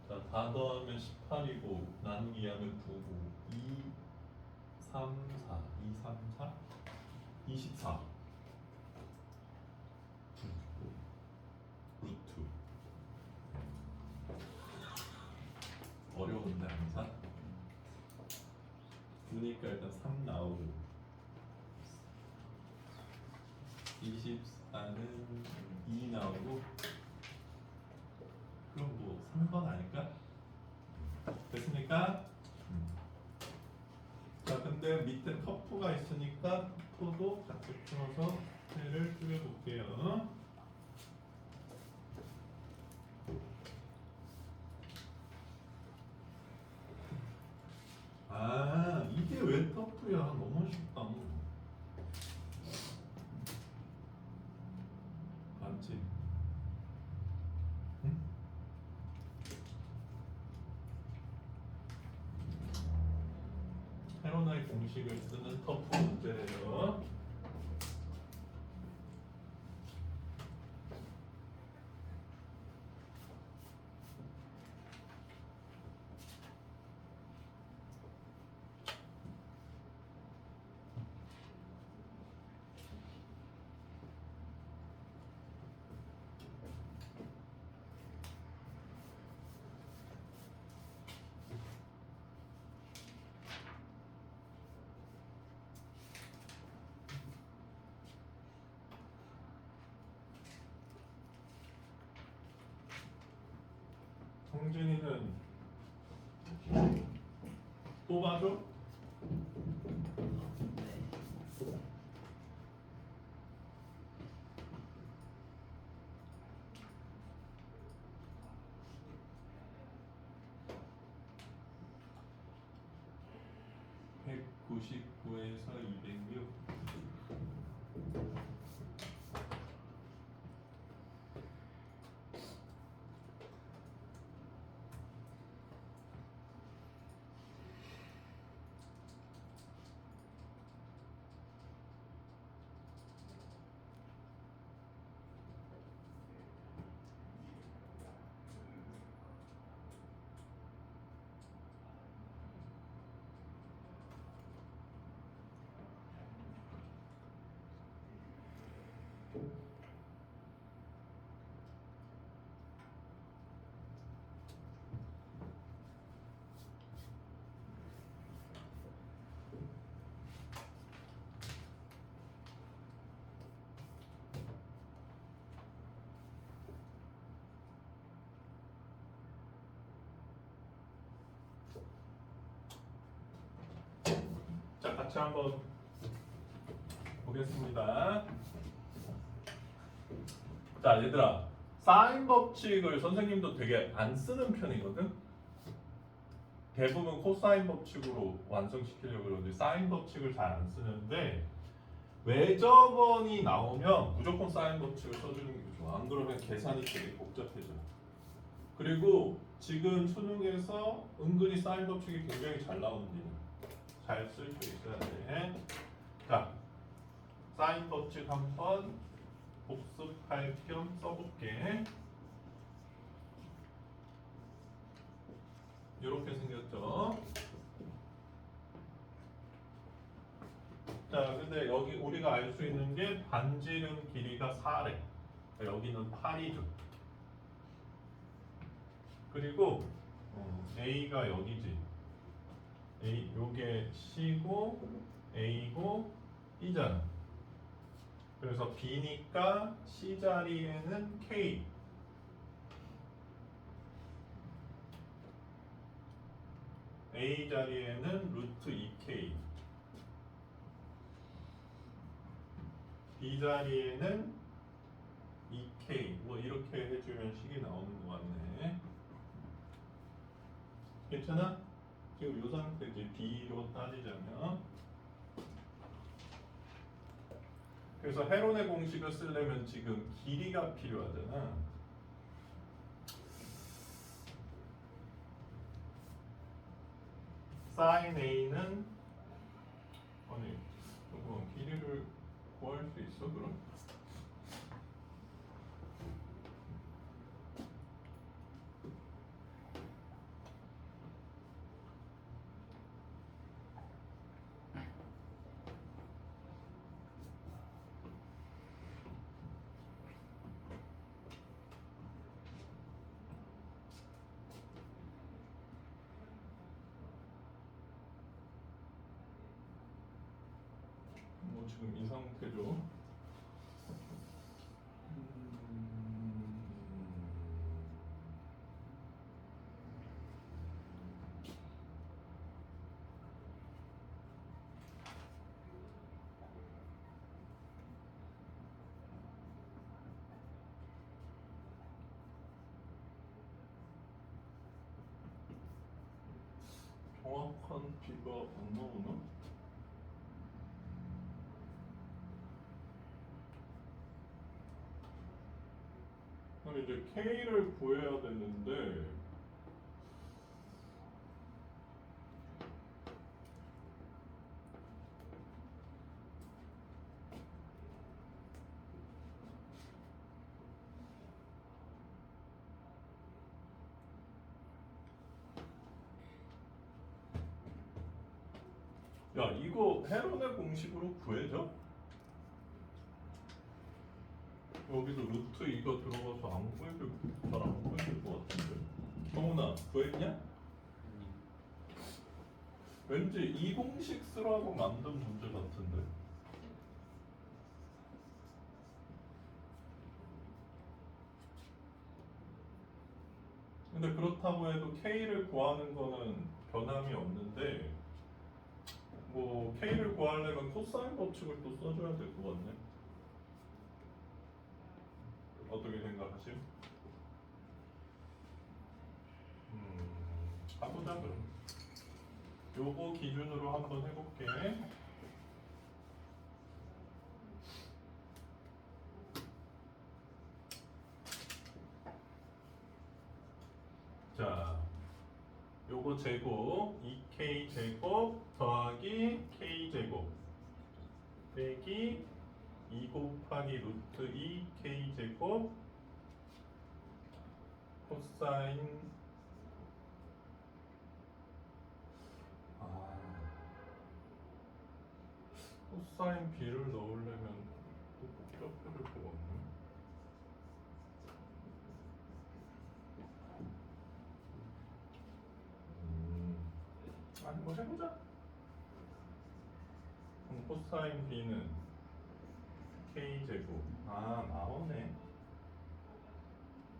자, 다 더하면 18이고 나누기 하면 9고 2, 3, 4, 2, 3, 4, 24 루트. 어려운데 항상 그러니까 일단 3 나오고 24는 2 나오고 그럼 뭐 3번 아닐까? 됐습니까? 자, 근데 밑에 터프가 있으니까 터프도 같이 풀어서 해를 줄여볼게요. 아, 이게 왜 터프야? 너무 쉽다. 맞지? 응? 헤로나의 공식을 쓰는 터프 문제예요. 성진이는 또 봐줘? (199에서 206) 자, 같이 한번 보겠습니다. 자, 얘들아, 사인 법칙을 선생님도 되게 안 쓰는 편이거든. 대부분 코사인 법칙으로 완성시키려고 그러는데 사인 법칙을 잘 안 쓰는데 외접원이 나오면 무조건 사인 법칙을 써주는 게 좋아. 안 그러면 계산이 되게 복잡해져. 그리고 지금 수능에서 은근히 사인 법칙이 굉장히 잘 나오는데 잘 쓸 수 있어야 돼. 자, 사인 법칙 한번 복습할 겸 써볼게. 이렇게 생겼죠. 자, 근데 여기 우리가 알 수 있는 게 반지름 길이가 4래. 여기는 8이죠. 그리고 A가 여기지. A 요게 C고 A고 B잖아. 그래서 B니까 C 자리에는 K. A 자리에는 루트 2K. B 자리에는 2K. 뭐 이렇게 해주면 식이 나오는 것 같네. 괜찮아? 지금 이 상태지. B로 따지자면. 그래서 헤론의 공식을 쓰려면 지금 길이가 필요하잖아. sin A는 아니 이거 길이를 구할 수 있어 그럼? 뭐 지금 이 상태죠. 정확한 B가 안 나오나? 그럼 이제 K를 구해야 되는데 야 이거 헤론의 공식으로 구해져? 여기도 루트 2가 들어가서 안 구해질 잘안 구해질 것 같은데. 정훈아 구했냐? 왠지 이 공식 쓰라고 만든 문제 같은데. 근데 그렇다고 해도 K를 구하는 거는 변함이 없는데 뭐 K를 구하려면 코사인 법칙을 또 써줘야 될 것 같네. 어떻게 생각하심? 가보자 그럼. 요거 기준으로 한번 해볼게. 요거 제곱 2k 제곱 더하기 k 제곱 빼기 2 곱하기 루트 2k 제곱 코사인 코사인 b를 넣으려면 또 복잡해질 것 같네. 아니 뭐 해보자. 그럼 코사인 b는 k 제곱. 아 나오네.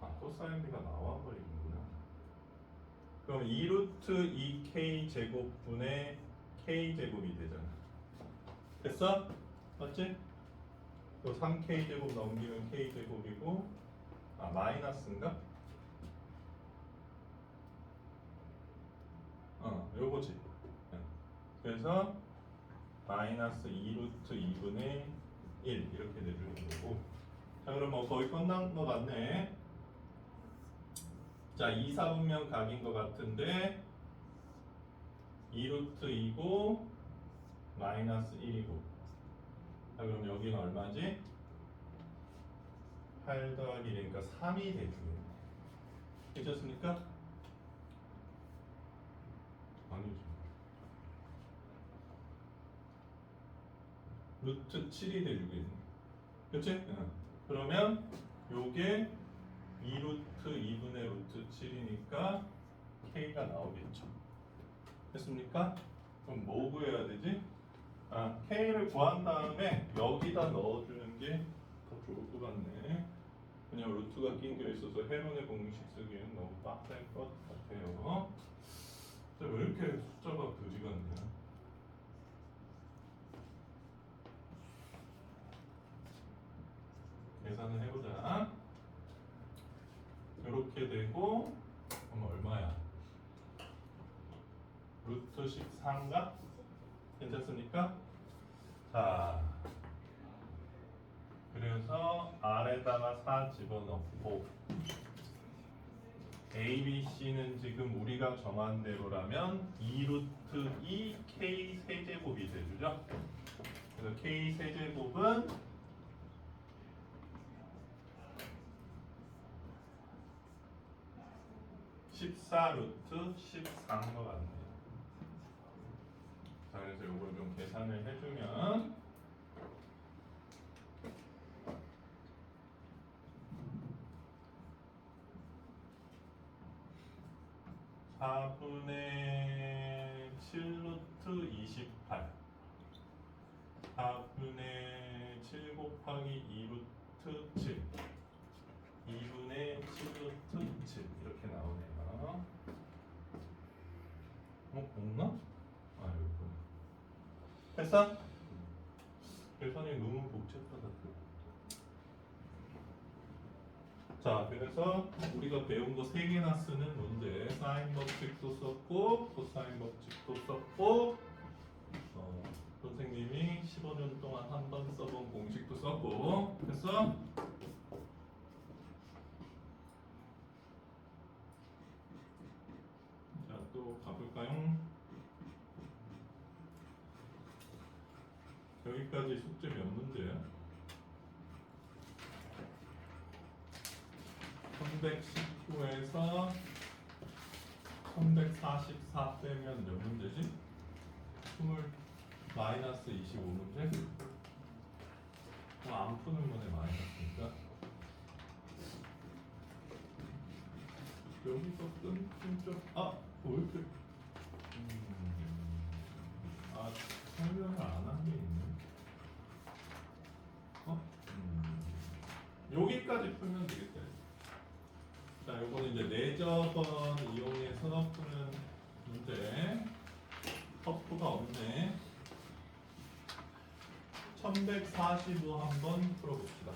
아 코사인 b가 나와버리는구나. 그럼 2루트 2k 제곱분의 k 제곱이 되잖아. 됐어? 맞지? 또 3k 제곱 넘기면 k 제곱이고, 아 마이너스인가? 요거지. 그래서 마이너스 2루트 2분의 1 이렇게 내주는 거고. 자 그럼 뭐 거의 끝난 거 같네. 자 2, 4분면 각인 거 같은데 2루트 2고 마이너스 1이고. 자 그럼 여기는 얼마지? 8 더하기 1이니까 3이 되주겠네. 괜찮습니까? 아니지. 루트 7이 되주겠네. 그치? 응. 그러면 요게 2루트 2분의 루트 7이니까 k가 나오겠죠. 됐습니까? 그럼 뭐 구해야 되지? 아, k를 구한 다음에 여기다 넣어주는 게 더 좋을 것 같네. 그냥 루트가 낀 게 있어서 해론의 공식 쓰기에는 너무 빡셀 것 같아요. 근데 왜 이렇게 숫자가 그지 같냐? 계산을 해보자. 이렇게 되고 그럼 얼마야? 루트 14인가? 괜찮습니까? 자 그래서 R에다가 4 집어넣고 A, B, C는 지금 우리가 정한 대로라면 2루트 2K 세제곱이 되죠. 그래서 K 세제곱은 14루트 14인 것 같네요. 자, 그래서 이걸 좀 계산을 해주면 4분의 7루트 28 4분의 7 곱하기 2루트 7 2분의 7루트 7 이렇게 나오네요. 없나? 아 여기 있구나. 됐어? 계산이 너무 복잡하다. 자 그래서 우리가 배운 거 3개나 쓰는 문제 사인 법칙도 썼고 코사인 법칙도 썼고 선생님이 15년 동안 한 번 써본 공식도 썼고 됐어? 자 또 가볼까요? 여기까지 숙제 몇 문제야? 1119에서 1144 빼면 몇 문제지? 20 마이너스 25문제? 안 푸는 거네 마이너스니까. 여기서 끊긴 좀 왜 이렇게 설명을 안 한 게 있네. 여기까지 풀면 되겠다. 자, 요거는 이제 레저번 이용해서 푸는 문제. 터프가 없네. 1145 한번 풀어봅시다.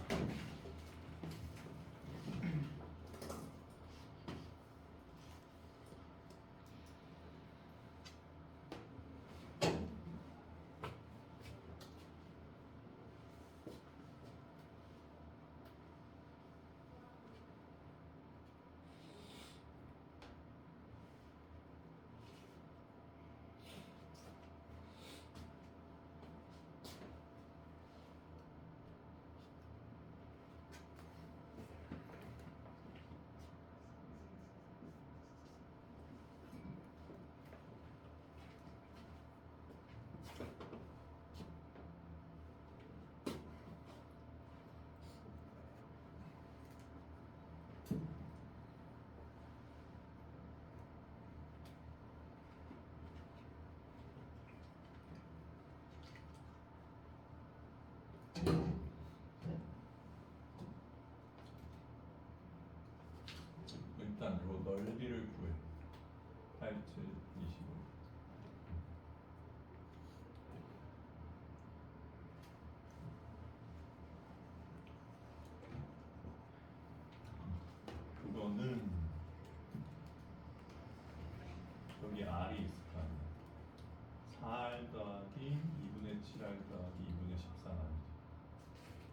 더하기 2분의 14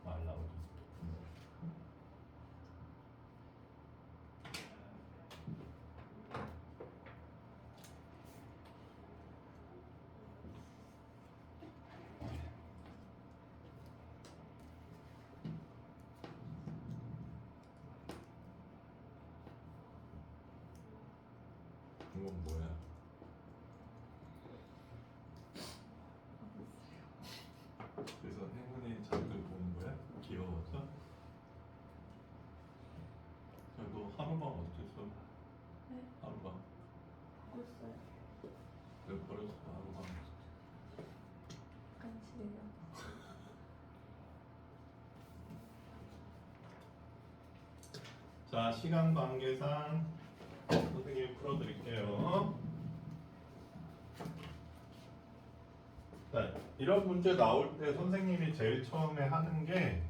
말 나오죠. 이건 뭐야? 그래서 행운이 잔뜩 보는 거야? 귀여워서? 야, 너 하루방 어땠어? 네? 하루방 바꿨어요. 왜 버렸어? 하루방 간식이요. 자, 시간 관계상 선생님이 풀어드릴게요. 자, 이런 문제 나올 때 선생님이 제일 처음에 하는 게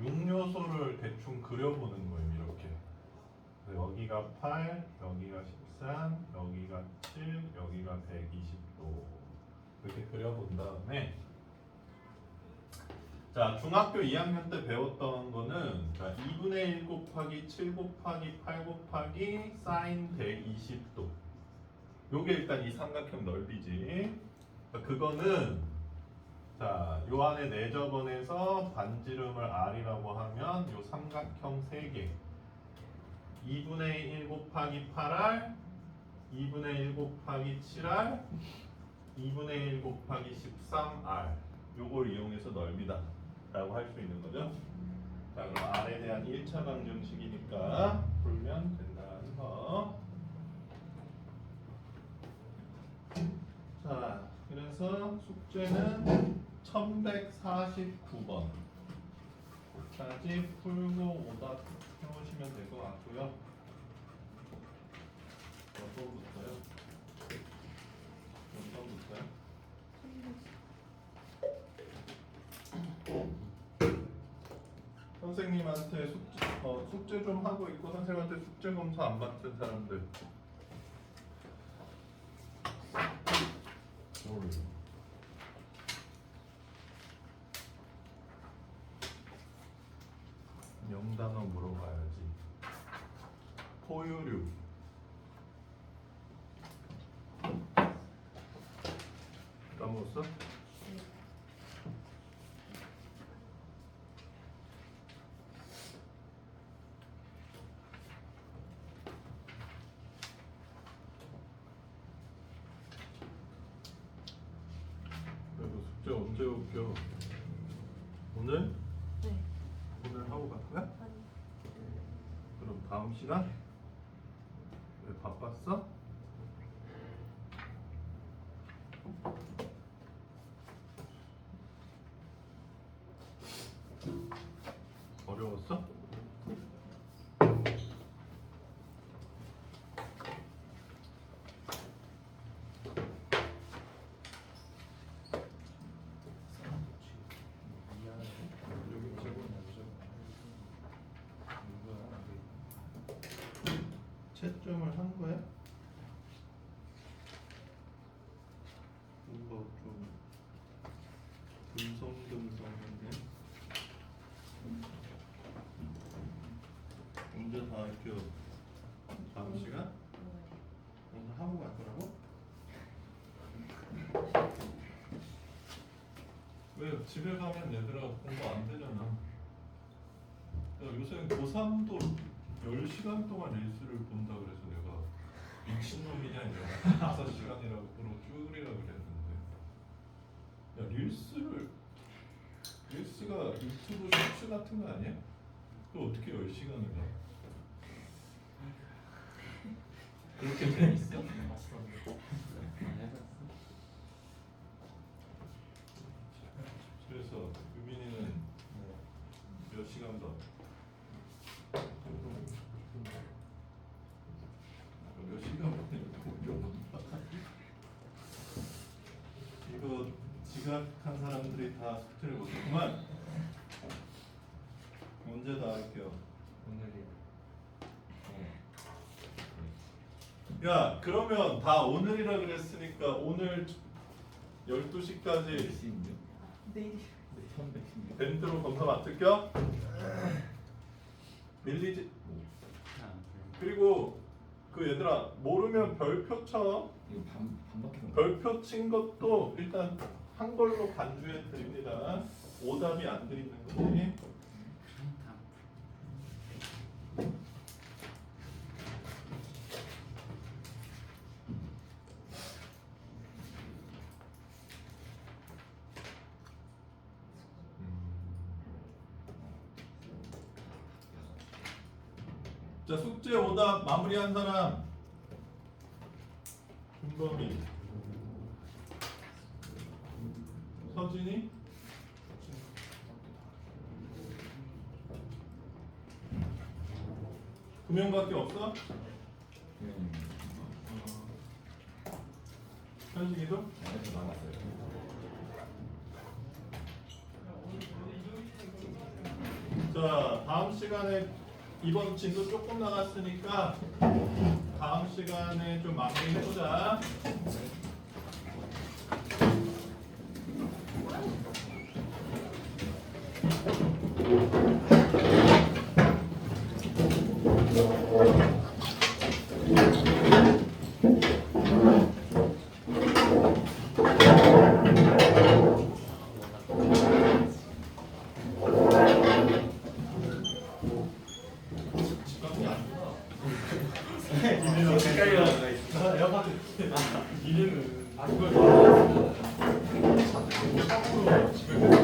6요소를 대충 그려보는 거예요. 이렇게. 여기가 8, 여기가 13, 여기가 7, 여기가 120도. 이렇게 그려본 다음에 자, 중학교 2학년 때 배웠던 거는 자, 2분의 1 곱하기 7 곱하기 8 곱하기 사인 120도. 요게 일단 이 삼각형 넓이지. 그거는 자, 요 안에 내접원에서 반지름을 R이라고 하면 요 삼각형 3개 2분의 1 곱하기 8R 2분의 1 곱하기 7R 2분의 1 곱하기 13R 요걸 이용해서 넓이다 라고 할 수 있는 거죠. 자, 그럼 R에 대한 1차 방정식이니까 풀면 된다는 거. 자, 그래서 숙제는 1149번 까지 풀고 오답 해오시면 될 것 같고요. 몇 번부터요? 몇 번부터요? 선생님한테 숙제 좀 하고 있고 선생님한테 숙제 검사 안 받은 사람들 영단어 물어봐야지. 포유류 까먹었어? 그리고 숙제 언제 올게요? 오늘? 네. 오늘 하고 갈 거야? 아니. 그럼 다음 시간? 왜 바빴어? 어려웠어? 채점을 한 거야? 뭔가 좀 듬성듬성한데 언제 다 할게요? 다음 시간? 오늘 하고 갈 거라고? 왜 집에 가면 얘들아 공부 안 되잖아. 야, 요새 고3도 10시간 동안 릴스를 본다 그래서 내가 미친놈이냐 이러고 5시간이라고 줄이라 그랬는데 야 릴스가 유튜브 쇼츠 같은 거 아니야? 그걸 어떻게 10시간을 봐? 그렇게 재밌어? 봤어. 안 해봤어. 그래서 유민이는 몇 시간 더? 몇 시간 이거 지각한 사람들이 다 숙제를 못했구만. 언제 다 할게요? 오늘이 야, 그러면 다 오늘이라 그랬으니까 오늘 12시까지 116. 내일. 1116. 벤트로 검사 맡을게요. 밀리지. 그리고 그 얘들아 모르면 별표 쳐. 이거 반박해서. 별표 친 것도 일단 한 걸로 간주해 드립니다. 오답이 안 드리는 거지. 자, 숙제 오답 마무리한 사람. 김범희, 서진이, 두 명밖에 없어? 현식이도? 안에서 나갔어요. 자, 다음 시간에 이번 진도 조금 나갔으니까 다음 시간에 좀 마무리해보자. 헷갈려 나가 있어. 이래는 아 그걸 처음으로 집에